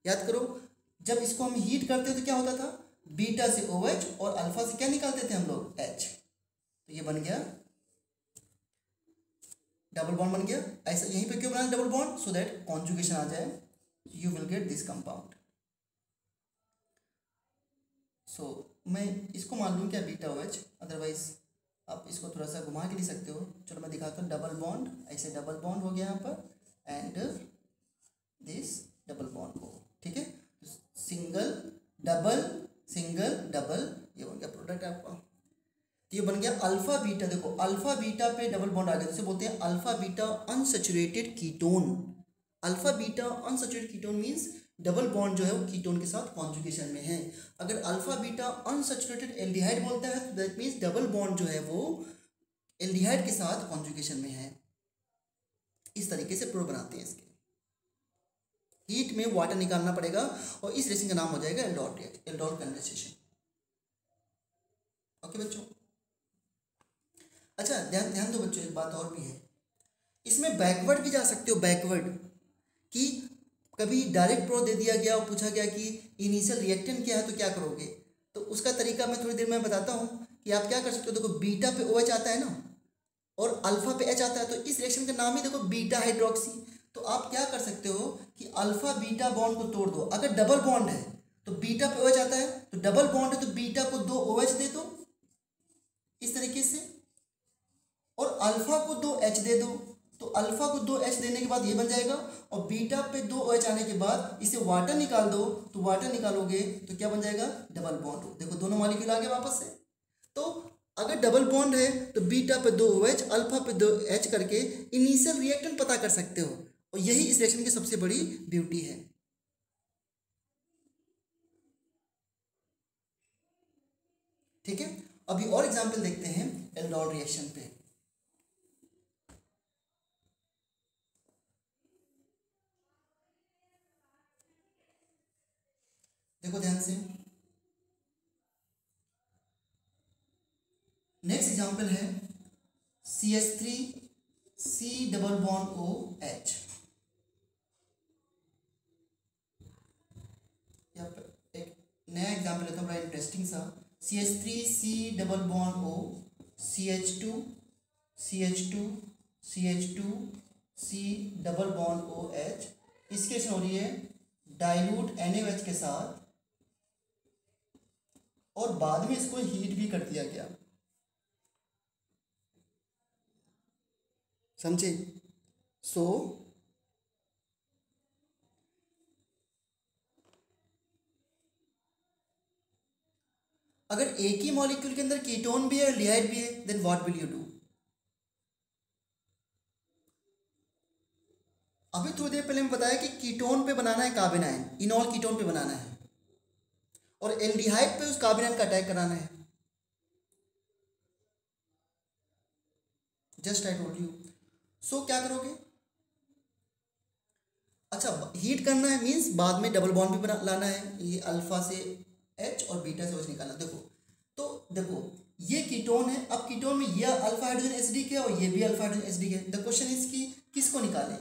याद करो, जब इसको हम हीट करते तो क्या होता था, बीटा से OH और अल्फा से क्या निकालते थे हम लोग, H। तो ये बन गया डबल बॉन्ड बन गया। ऐसा यहीं पे क्यों बनाया double bond, so that conjugation आ जाए, you will get this compound. So मैं इसको मान लूँ क्या, बीटा OH, अदरवाइज आप इसको थोड़ा सा घुमा के लिख सकते हो। चलो मैं दिखाता हूँ, डबल बॉन्ड, ऐसे डबल बॉन्ड हो गया यहाँ पर, एंड दिस डबल बॉन्ड हो, ठीक है, सिंगल डबल सिंगल डबल, ये बन गया प्रोडक्ट आपका। तो ये बन गया अल्फा बीटा। देखो अल्फा बीटा पे डबल बॉन्ड आ गया, जिसे बोलते हैं alpha beta unsaturated ketone. Alpha beta unsaturated ketone means double bond जो है वो कीटोन के साथ कॉन्जुगेशन में है। अगर अल्फा बीटा अनसैचुरेटेड एल्डिहाइड बोलता है तो दैट मीन्स डबल बॉन्ड जो है वो एल्डिहाइड के साथ कॉन्जुगेशन में है। इस तरीके से प्रो बनाते हैं। इसके हीट में वाटर निकालना पड़ेगा और इस रिएक्शन का नाम हो जाएगा एल्डोल कंडेंसेशन। ओके बच्चों, अच्छा ध्यान दो बच्चों, एक बात और भी है, इसमें बैकवर्ड भी जा सकते हो। बैकवर्ड कि कभी डायरेक्ट प्रो दे दिया गया और पूछा गया कि इनिशियल रिएक्टेंट क्या है तो क्या करोगे, तो उसका तरीका मैं थोड़ी देर में बताता हूँ कि आप क्या कर सकते हो। देखो बीटा पे OH आता है ना, और अल्फा पे एच आता है, तो इस रिएक्शन का नाम ही देखो बीटा हाइड्रोक्सी। तो आप क्या कर सकते हो कि अल्फा बीटा बॉन्ड को तोड़ दो। अगर डबल बॉन्ड है तो बीटा पे OH आता है, तो डबल बॉन्ड है तो बीटा को 2 OH दे दो इस तरीके से, और अल्फा को 2 H दे दो। तो अल्फा को 2 H देने के बाद ये बन जाएगा, और बीटा पे 2 OH आने के बाद इसे वाटर निकाल दो, तो वाटर निकालोगे तो क्या बन जाएगा, डबल बॉन्ड। देखो दोनों मॉलिक्यूल आ गए वापस से। तो अगर डबल बॉन्ड है तो बीटा पे 2 OH, अल्फा पे 2 H करके इनिशियल रिएक्टेंट पता कर सकते हो, और यही इस रिएक्शन की सबसे बड़ी ब्यूटी है। ठीक है, अभी और एग्जांपल देखते हैं एल्डोल रिएक्शन पे। देखो ध्यान से, नेक्स्ट एग्जांपल है CH3 C double bond OH। यहाँ पर एक नया एग्जांपल लेता हूँ बड़ा इंटरेस्टिंग सा। CH3 C double bond O CH2 CH2 CH2 C double bond OH। इसकी रिएक्शन हो रही है डाइल्यूट NaOH के साथ, और बाद में इसको हीट भी कर दिया गया। समझे? सो अगर एक ही मॉलिक्यूल के अंदर कीटोन भी है और लिहाइड भी है, then what will you do? अभी थोड़ी देर पहले मैं बताया कि कीटोन पे बनाना है कार्बन आयन, इनॉल कीटोन पे बनाना है, और एल्डिहाइड पे उस कार्बन आयन का अटैक कराना है। Just I told you. So क्या करोगे? अच्छा, हीट करना है मीन्स बाद में डबल बॉन्ड भी बना लाना है, ये अल्फा से H और बीटा से OH निकालना। देखो तो देखो ये कीटोन है, अब कीटोन में ये अल्फा हाइड्रोजन एसिडिक है और ये भी अल्फा हाइड्रोजन एसिडिक है। द क्वेश्चन इज कि किसको निकालें?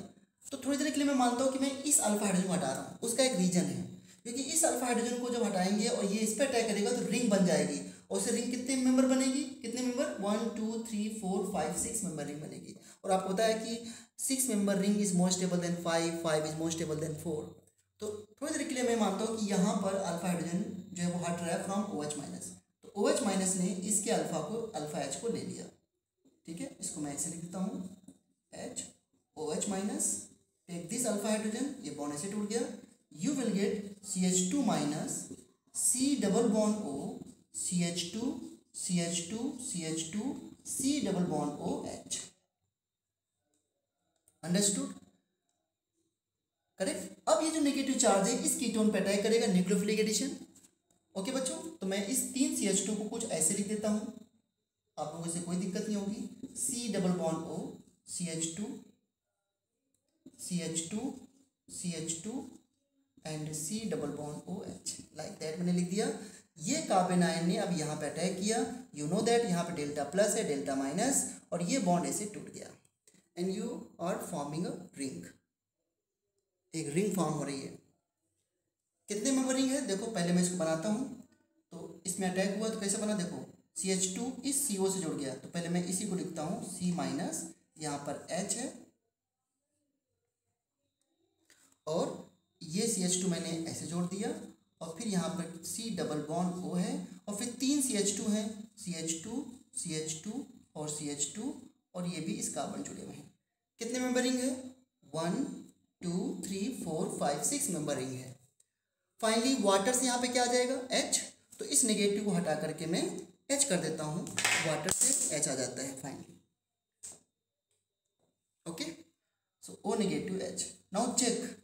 तो थोड़ी देर के लिए मैं मानता हूँ कि मैं इस अल्फा हाइड्रोजन को हटा रहा हूँ। उसका एक रीजन है, क्योंकि इस अल्फा हाइड्रोजन को जब हटाएंगे और ये इस पर अटैक करेगा तो रिंग बन जाएगी, और उसे रिंग कितने मेंबर बनेगी, कितने मेंबर, 1 2 3 4 5 6 मेंबर रिंग बनेगी। और आपको पता है कि 6 member ring is more stable then 5, 5 is more stable then 4। तो थोड़ी देर के लिए मैं मानता हूँ कि यहाँ पर अल्फा हाइड्रोजन जो है वो हट रहा है फ्रॉम OH माइनस, तो OH माइनस ने इसके अल्फा H को ले लिया। ठीक है, इसको मैं ऐसे लिख देता हूँ, H OH minus take this alpha hydrogen, ये बॉन्ड ऐसे टूट गया, यू विल गेट CH2 minus C double bond O CH2 CH2 CH2 C double bond OH। Understood? Correct. अब ये जो नेगेटिव चार्ज है इस कीटोन पे अटैक करेगा, न्यूक्लियोफिलिक एडिशन। ओके बच्चों, तो मैं इस 3 CH2 को कुछ ऐसे लिख देता हूँ, आप लोगों से कोई दिक्कत नहीं होगी। C double bond O CH2 CH2 CH2 and C double bond OH, like that मैंने लिख दिया। ये कार्बन आयन ने अब यहाँ पे अटैक किया, यू नो दैट यहाँ पे डेल्टा प्लस है, डेल्टा माइनस, और ये बॉन्ड ऐसे टूट गया, and you are forming a ring. एक रिंग फॉर्म हो रही है। कितने मेंबर रिंग है? देखो पहले मैं इसको बनाता हूँ, तो इसमें अटैक हुआ तो कैसे बना, देखो CH2 इस CO से जुड़ गया, तो पहले मैं इसी को लिखता हूँ C माइनस, यहाँ पर H है, और ये CH2 मैंने ऐसे जोड़ दिया, और फिर यहाँ पर C डबल बॉन्ड O है, और फिर 3 CH2 हैं, CH2 CH2 और CH2, और ये भी इस कार्बन जुड़े हुए हैं। कितने मेंबर रिंग है? 1 2 3 4 5 6 मेंबर रिंग है। फाइनली वाटर से यहाँ पे क्या आ जाएगा, H, तो इस नेगेटिव को हटा करके मैं H कर देता हूँ, वाटर से H आ जाता है finally. Okay, so O negative H। Now check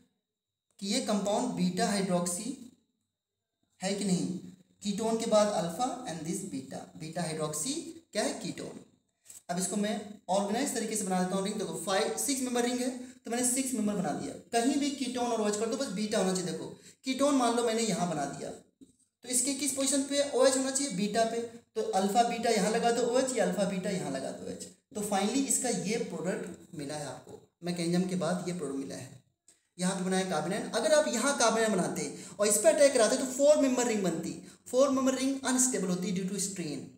कि ये कंपाउंड बीटा हाइड्रोक्सी है कि नहीं। कीटोन के बाद alpha and this beta, beta hydroxy क्या है, कीटोन। अब इसको मैं ऑर्गेनाइज तरीके से बना देता हूँ रिंग। देखो 6 मेंबर रिंग है, तो मैंने 6 मेंबर बना दिया। कहीं भी कीटोन और OH कर दो, बस बीटा होना चाहिए। देखो कीटोन मान लो मैंने यहाँ बना दिया, तो इसके किस पोजीशन पे OH होना चाहिए, बीटा पे, तो अल्फा बीटा यहाँ लगा दो OH, या अल्फा बीटा यहाँ लगा दो OH। तो फाइनली इसका ये प्रोडक्ट मिला है आपको, मैकेनिज्म के बाद ये प्रोडक्ट मिला है। यहाँ पे बनाया कार्बन आयन। अगर आप यहाँ कार्बन आयन बनाते और इस पर अटैक कराते तो 4 मेंबर रिंग बनती। 4 मेंबर रिंग अनस्टेबल होती ड्यू टू स्ट्रेन।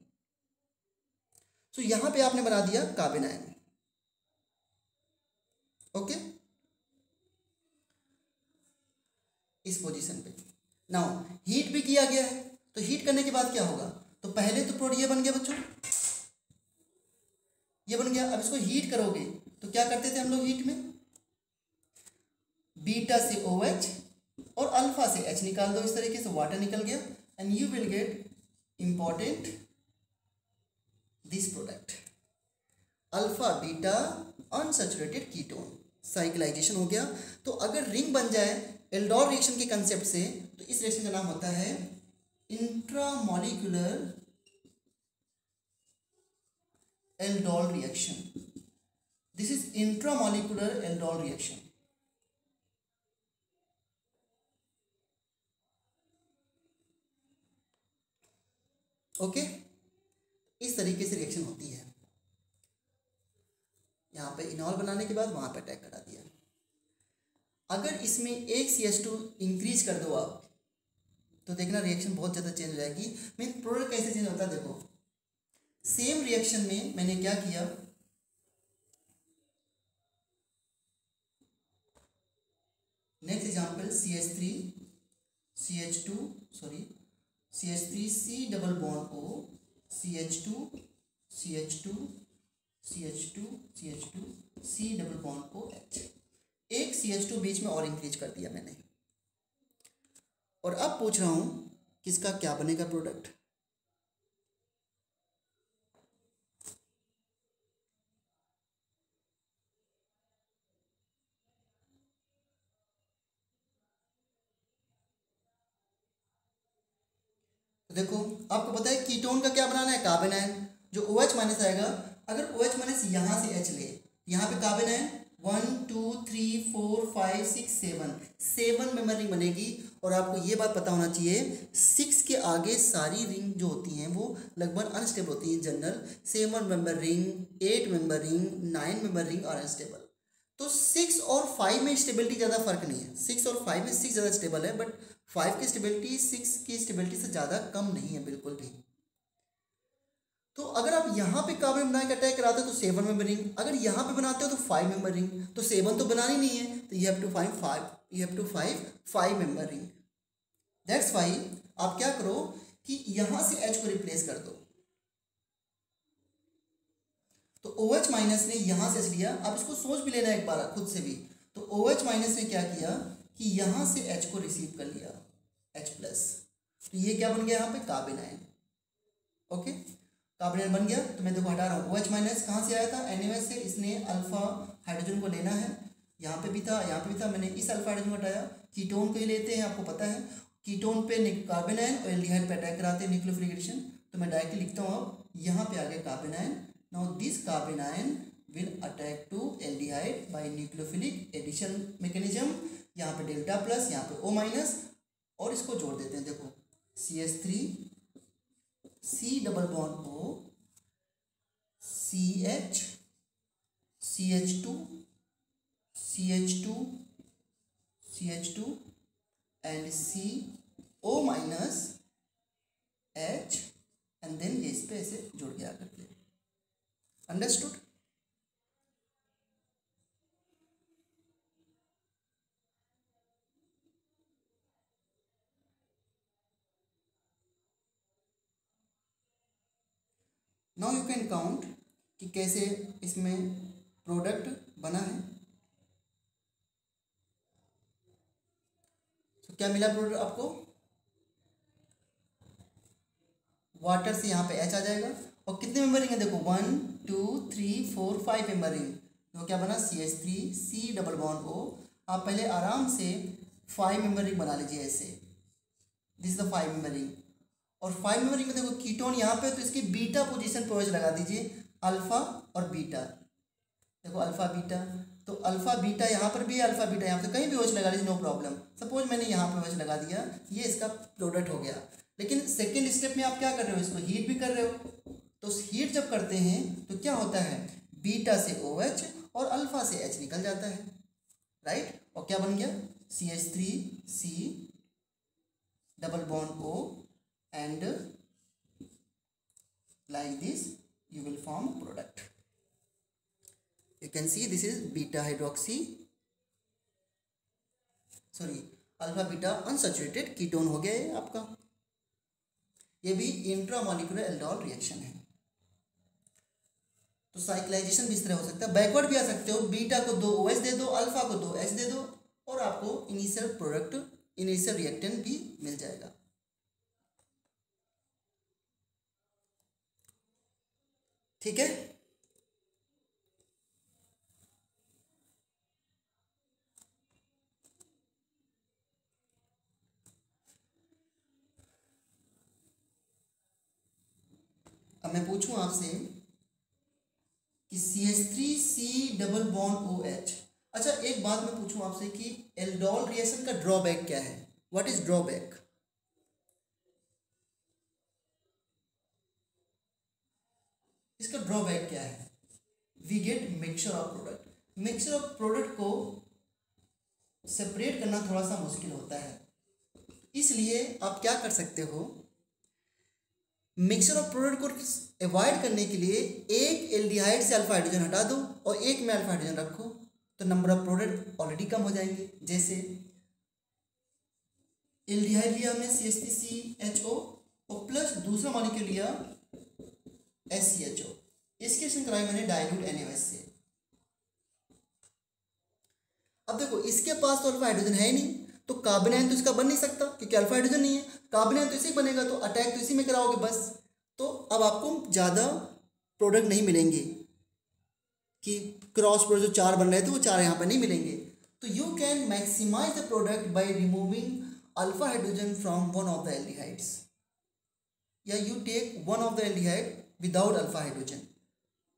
सो यहाँ पे आपने बना दिया कार्बन आयन। ओके, इस पोजीशन पे नाउ हीट भी किया गया है। तो हीट करने के बाद क्या होगा, तो पहले तो प्रोडक्ट ये बन गया बच्चों, ये बन गया। अब इसको हीट करोगे तो क्या करते थे हम लोग हीट में, बीटा से OH और अल्फा से H निकाल दो, इस तरीके से वाटर निकल गया and you will get important this product alpha beta unsaturated ketone. Cyclisation हो गया। तो अगर रिंग बन जाए एल्डोल रिएक्शन के कंसेप्ट से, तो इस रिएक्शन का नाम होता है intramolecular aldol reaction. This is intramolecular aldol reaction. Okay, इस तरीके से रिएक्शन होती है। यहाँ पे इनॉल बनाने के बाद वहाँ पे अटैक करा दिया। अगर इसमें एक CH2 इंक्रीज कर दो आप, तो देखना रिएक्शन बहुत ज़्यादा चेंज हो जाएगी। मीन प्रोडक्ट कैसे चेंज होता है, देखो सेम रिएक्शन में मैंने क्या किया, next example CH3 C double bond O CH2 C double bond OH, एक CH2 बीच में और इंक्रीज कर दिया मैंने। और अब पूछ रहा हूं किसका क्या बनेगा प्रोडक्ट। तो देखो आपको पता है कीटोन का क्या बनाना है, कार्बन आयन। जो OH माइनस आएगा, अगर OH माइनस यहाँ से H ले, यहाँ पे कार्बन आयन 1 2 3 4 5 6 7 मेंबर रिंग बनेगी। और आपको ये बात पता होना चाहिए 6 के आगे सारी रिंग जो होती हैं वो लगभग अनस्टेबल होती हैं। General 7 member ring, 8 member ring, 9 member ring और अनस्टेबल। तो 6 और 5 में स्टेबिलिटी ज़्यादा फर्क नहीं है। 6 और 5 में 6 ज़्यादा स्टेबल है, बट 5 की स्टेबिलिटी 6 की स्टेबिलिटी से ज़्यादा कम नहीं है बिल्कुल भी। तो अगर आप यहाँ पे कार्बन बना के अटैक कराते हो तो 7 मेंबर रिंग, अगर यहाँ पे बनाते हो तो 5 मेंबर रिंग। तो 7 तो बनानी नहीं है, तो you have to find 5 member ring. That's why आप क्या करो कि यहाँ से H को रिप्लेस कर दो। तो OH माइनस ने यहाँ से H लिया। अब इसको सोच भी लेना एक बार खुद से भी। तो OH माइनस ने क्या किया कि यहाँ से H को रिसीव कर लिया, H प्लस। तो ये क्या बन गया यहाँ पे, carbon ion. Okay, carbon ion बन गया। तो मैं देखो हटा रहा हूँ, OH माइनस कहाँ से आया था, NaOH से। इसने अल्फा हाइड्रोजन को लेना है, यहाँ पे भी था, यहाँ पे भी था। मैंने इस अल्फा हाइड्रोजन को हटाया। कीटोन को ही लेते हैं, आपको पता है कीटोन पे कार्बन आयन और एल्डिहाइड पे अटैक कराते हैं न्यूक्लियोफिलिक एडिशन। तो मैं डायरेक्टली लिखता हूँ, अब यहाँ पे आ गया carbon ion. Now this carbon ion will attack to aldehyde by nucleophilic addition mechanism। यहाँ पे डेल्टा प्लस, यहाँ पे O माइनस, और इसको जोड़ देते हैं। देखो CH3 C double bond O CH CH2 and CO minus H, and then ये इस पे ऐसे जुड़ गया करके। Understood. Now you can count कि कैसे इसमें प्रोडक्ट बना है। तो क्या मिला प्रोडक्ट आपको, वाटर से यहाँ पे H आ जाएगा। और कितने मेंबर रिंग है, देखो 1 2 3 4 5 मेंबर रिंग। तो क्या बना, CH3 C double bond O। आप पहले आराम से 5 मेंबर रिंग बना लीजिए ऐसे। This is the 5 member ring. और 5 मेंबर रिंग में देखो कीटोन यहाँ पे, तो इसकी बीटा पोजीशन पे OH लगा दीजिए, अल्फा और बीटा। देखो अल्फा बीटा, तो अल्फा बीटा यहाँ पर भी है, अल्फा बीटा यहाँ पे, कहीं भी OH लगा लीजिए, नो प्रॉब्लम। सपोज मैंने यहाँ पे OH लगा दिया, ये इसका प्रोडक्ट हो गया। लेकिन सेकेंड स्टेप में आप क्या कर रहे हो, इसको हीट भी कर रहे हो। तो हीट जब करते हैं तो क्या होता है, बीटा से OH और अल्फा से H निकल जाता है, राइट। और क्या बन गया, CH3 C double bond O and like this you will form product. You can see this is beta hydroxy, sorry alpha beta unsaturated ketone हो गया ये आपका। ये भी इंट्रामॉलिक्यूलर एल्डोल रिएक्शन है। तो साइक्लाइजेशन भी इस तरह हो सकता है, बैकवर्ड भी आ सकते हो, बीटा को 2 OH दे दो, अल्फा को 2 H दे दो और आपको इनिशियल प्रोडक्ट, इनिशियल रिएक्टेंट भी मिल जाएगा। ठीक है, अब मैं पूछूं आपसे कि CH3C डबल बॉन्ड OH। अच्छा एक बात मैं पूछूं आपसे कि एल्डोल रिएक्शन का ड्रॉबैक क्या है? What is drawback? इसका ड्रॉबैक क्या है? We get mixture of product. Mixture of product को सेपरेट करना थोड़ा सा मुश्किल होता है, इसलिए आप क्या कर सकते हो, मिक्सचर ऑफ प्रोडक्ट को अवॉइड करने के लिए एक एल्डिहाइड से अल्फा हाइड्रोजन हटा दो और एक में अल्फा हाइड्रोजन रखो, तो नंबर ऑफ प्रोडक्ट ऑलरेडी कम हो जाएंगे। जैसे एल्डिहाइड लिया हमने CH3CHO और प्लस दूसरा मॉलिक्यूल लिया SCHO, इसकी रिएक्शन कराई मैंने डाइल्यूट NaOH से। अब देखो इसके पास तो अल्फा हाइड्रोजन है ही नहीं, तो कार्बन आयन तो इसका बन नहीं सकता क्योंकि अल्फा हाइड्रोजन नहीं है। कार्बन आयन तो इसी बनेगा, तो अटैक तो इसी में कराओगे बस। तो अब आपको ज़्यादा प्रोडक्ट नहीं मिलेंगे कि क्रॉस प्रोडक्ट जो 4 बन रहे थे वो 4 यहाँ पर नहीं मिलेंगे। तो you can maximise the product by removing alpha hydrogen from one of the aldehydes, या you take one of the aldehyde without alpha hydrogen,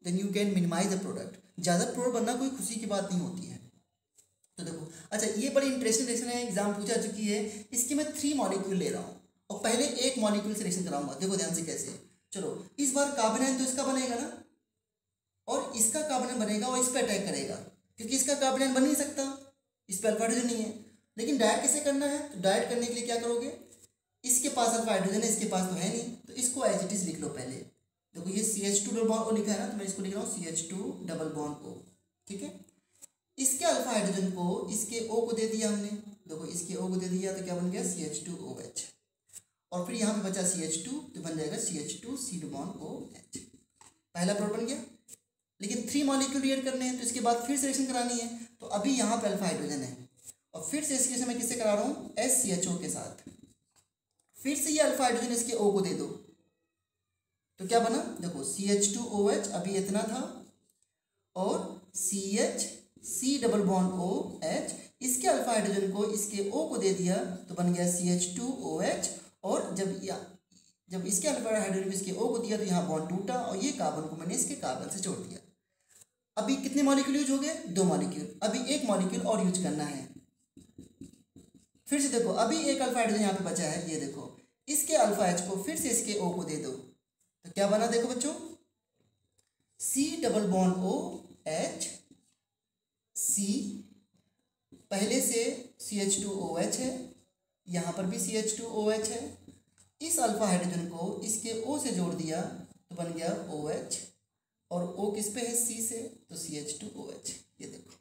then you can minimise the product. ज़्यादा प्रोडक्ट बनना कोई खुशी की बात नहीं होती है। तो देखो अच्छा ये बड़ी इंटरेस्टिंग रिएक्शन है, एग्जाम पूछा चुकी है, इसकी मैं 3 मॉलिक्यूल ले रहा हूँ और पहले एक मॉलिक्यूल से रिएक्शन कराऊंगा। देखो ध्यान से कैसे। चलो इस बार कार्बन आयन तो इसका बनेगा ना, और इसका कार्बन आयन बनेगा और इस पर अटैक करेगा, क्योंकि इसका कार्बन आयन बन नहीं सकता, इस पर अल्फा हाइड्रोजन नहीं है। लेकिन डायरेक्ट कैसे करना है? तो डायरेक्ट करने के लिए क्या करोगे, इसके पास अल्फा हाइड्रोजन है, इसके पास तो है नहीं, तो इसको एज इट इज लिख लो पहले। देखो ये CH2 डबल बॉन्ड O लिखा है ना, तो मैं इसको लिख रहा हूँ CH2 डबल बॉन्ड O। ठीक है, इसके अल्फा हाइड्रोजन को इसके O को दे दिया हमने। देखो इसके O को दे दिया तो क्या बन गया CH2OH, और फिर यहाँ पे बचा CH2 तो बन जाएगा CH2C डबल बॉन्ड OH। पहला प्रोडक्ट बन गया। लेकिन 3 मॉलिक्यूल रिएक्ट करने हैं तो इसके बाद फिर से रिएक्शन करानी है, तो अभी यहाँ पे अल्फा हाइड्रोजन है और फिर से इसके मैं किससे करा रहा हूँ, SCHO के साथ। फिर से ये अल्फा हाइड्रोजन इसके O को दे दो, तो क्या बना, देखो CH2OH अभी इतना था और CHC डबल बॉन्ड OH, इसके अल्फा हाइड्रोजन को इसके O को दे दिया तो बन गया CH2OH, और जब इसके अल्फा हाइड्रोजन को इसके O को दिया तो यहाँ बॉन्ड टूटा और ये कार्बन को मैंने इसके कार्बन से जोड़ दिया। अभी कितने मॉलिक्यूल यूज हो गए, 2 मॉलिक्यूल, अभी एक मॉलिक्यूल और यूज करना है। फिर से देखो अभी एक अल्फा हाइड्रोजन यहाँ पे बचा है, ये देखो इसके अल्फा H को फिर से इसके O को दे दो, तो क्या बना देखो बच्चों, C double bond OH, C पहले से CH2OH है, यहाँ पर भी CH2OH है, इस अल्फा हाइड्रोजन को इसके O से जोड़ दिया तो बन गया OH, और O किस पे है, C से, तो CH2OH। ये देखो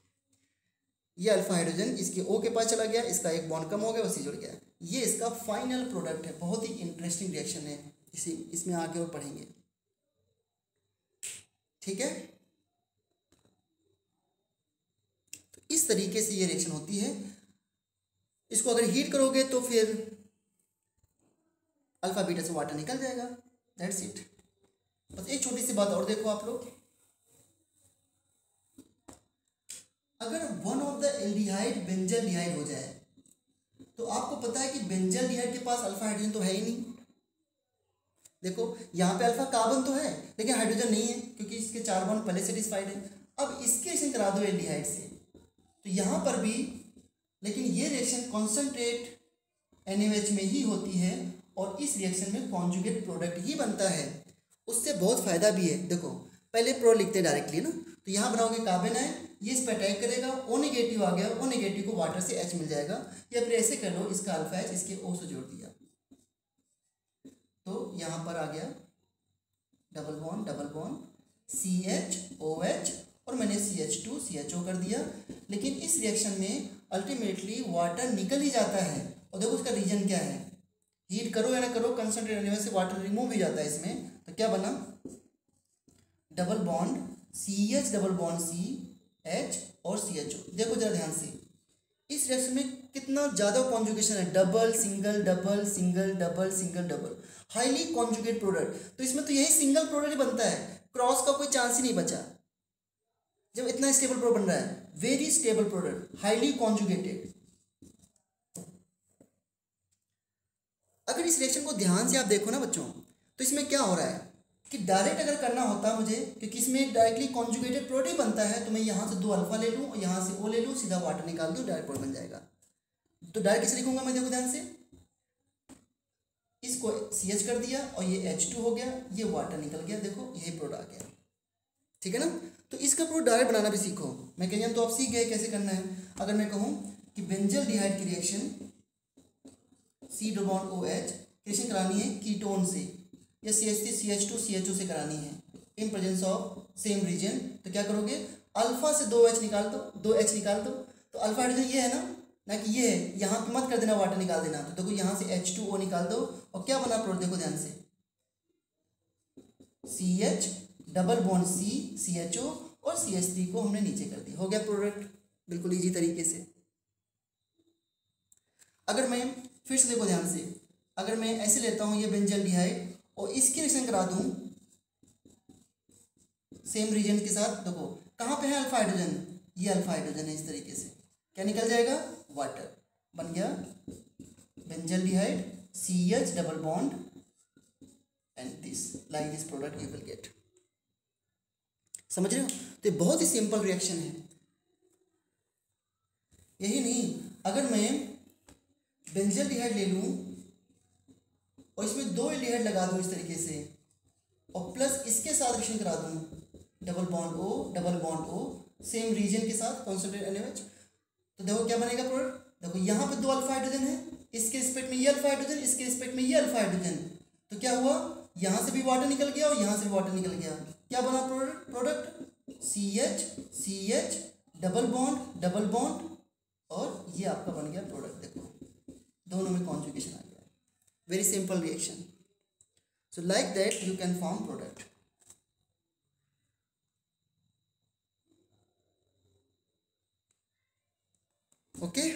ये अल्फा हाइड्रोजन इसके O के पास चला गया, इसका एक बॉन्ड कम हो गया और C जुड़ गया। ये इसका फाइनल प्रोडक्ट है। बहुत ही इंटरेस्टिंग रिएक्शन है, इसमें आगे और पढ़ेंगे। ठीक है, तो इस तरीके से ये रिएक्शन होती है। इसको अगर हीट करोगे तो फिर अल्फा बीटा से वाटर निकल जाएगा, दैट्स इट। बस एक छोटी सी बात और देखो आप लोग, अगर one of the aldehyde benzaldehyde हो जाए तो आपको पता है कि बेंजल्डिहाइड के पास अल्फा हाइड्रोजन तो है ही नहीं। देखो यहाँ पे अल्फा कार्बन तो है लेकिन हाइड्रोजन नहीं है, क्योंकि इसके 4 बॉन्ड पहले सेटिस्फाइड है। अब इसके रिएक्शन करा दो एल्डिहाइड से, तो यहाँ पर भी, लेकिन ये रिएक्शन कॉन्सेंट्रेट NaOH में ही होती है और इस रिएक्शन में कॉन्जुगेट प्रोडक्ट ही बनता है। उससे बहुत फायदा भी है। देखो पहले प्रो लिखते हैं डायरेक्टली ना, तो यहाँ बनाओगे कार्बन आयन, ये इस पर अटैक करेगा, O नेगेटिव आ गया, O नेगेटिव को वाटर से H मिल जाएगा, या फिर ऐसे कर लो इसका अल्फा H इसके O से जोड़ दिया तो यहाँ पर आ गया डबल बॉन्ड CHOH और मैंने CH2 CHO कर दिया। लेकिन इस रिएक्शन में अल्टीमेटली वाटर निकल ही जाता है। और देखो उसका रीजन क्या है, हीट करो या ना करो कंसंट्रेट एनएच से वाटर रिमूव ही जाता है इसमें। तो क्या बना, double bond CH double bond CH और CHO। देखो जरा ध्यान से, इस रिएक्शन में कितना ज़्यादा कॉन्जुगेशन है, double single double single double single double, highly conjugate product. तो इसमें तो यही सिंगल प्रोडक्ट बनता है, क्रॉस का कोई चांस ही नहीं बचा जब इतना स्टेबल प्रोडक्ट बन रहा है। Very stable product, highly conjugated. अगर इस रिएक्शन को ध्यान से आप देखो ना बच्चों, तो इसमें क्या हो रहा है कि डायरेक्ट अगर करना होता मुझे, क्योंकि इसमें डायरेक्टली कॉन्जुगेटेड प्रोडक्ट बनता है, तो मैं यहाँ से 2 अल्फा ले लूँ और यहाँ से O ले लूँ, सीधा वाटर निकाल दूँ, डायरेक्ट प्रोडक्ट बन जाएगा। तो डायरेक्ट कैसे लिखूंगा मैं, देखो ध्यान से, इसको CH कर दिया और ये H2 हो गया, ये वाटर निकल गया, देखो यही प्रोडक्ट आ गया। ठीक है ना। तो इसका प्रोडक्ट डायरेक्ट बनाना भी सीखो। मैकेनिज्म तो आप सीख गए कैसे करना है। अगर मैं कहूँ कि बेंजल डिहाइड की reaction C double bond OH reaction करानी है कीटोन से, या CH3 CH2 CHO से करानी है in presence of same reagent, तो क्या करोगे, अल्फा से 2H निकाल दो, 2H निकाल दो। तो अल्फा हाइड्रोजन ये है ना कि ये है, यहाँ पे मत कर देना वाटर निकाल देना। तो देखो यहाँ से H2O निकाल दो और क्या बना प्रोडक्ट, देखो ध्यान से, CH डबल बॉन्ड CHO और CH3 को हमने नीचे कर दिया, हो गया प्रोडक्ट, बिल्कुल इजी तरीके से। अगर मैं फिर से देखो ध्यान से, अगर मैं ऐसे लेता हूँ ये बेंजल डिहाइड और इसकी रिएक्शन करा दूँ सेम रीजन के साथ, देखो कहाँ पे है अल्फा हाइड्रोजन, ये अल्फा हाइड्रोजन है, इस तरीके से क्या निकल जाएगा, वाटर बन गया benzaldehyde CH double bond and this, like this product you will get. समझ रहे हो। तो ये बहुत ही सिंपल रिएक्शन है। यही नहीं, अगर मैं बेंजल डिहाइड ले लूँ और इसमें 2 एल्डिहाइड लगा दूँ इस तरीके से, और प्लस इसके साथ रिएक्शन करा दूँ double bond O same reagent के साथ कॉन्सेंट्रेट NaOH, तो देखो क्या बनेगा प्रोडक्ट। देखो यहाँ पे 2 अल्फा हाइड्रोजन है, इसके रिस्पेक्ट में ये अल्फा हाइड्रोजन, इसके रिस्पेक्ट में ये अल्फा हाइड्रोजन, तो क्या हुआ, यहाँ से भी वाटर निकल गया और यहाँ से भी वाटर निकल गया। क्या बना प्रोडक्ट CH डबल बॉन्ड और ये आपका बन गया प्रोडक्ट। देखो दोनों में कॉन्जुगेशन आ गया। Very simple reaction. So like that you can form product. Okay.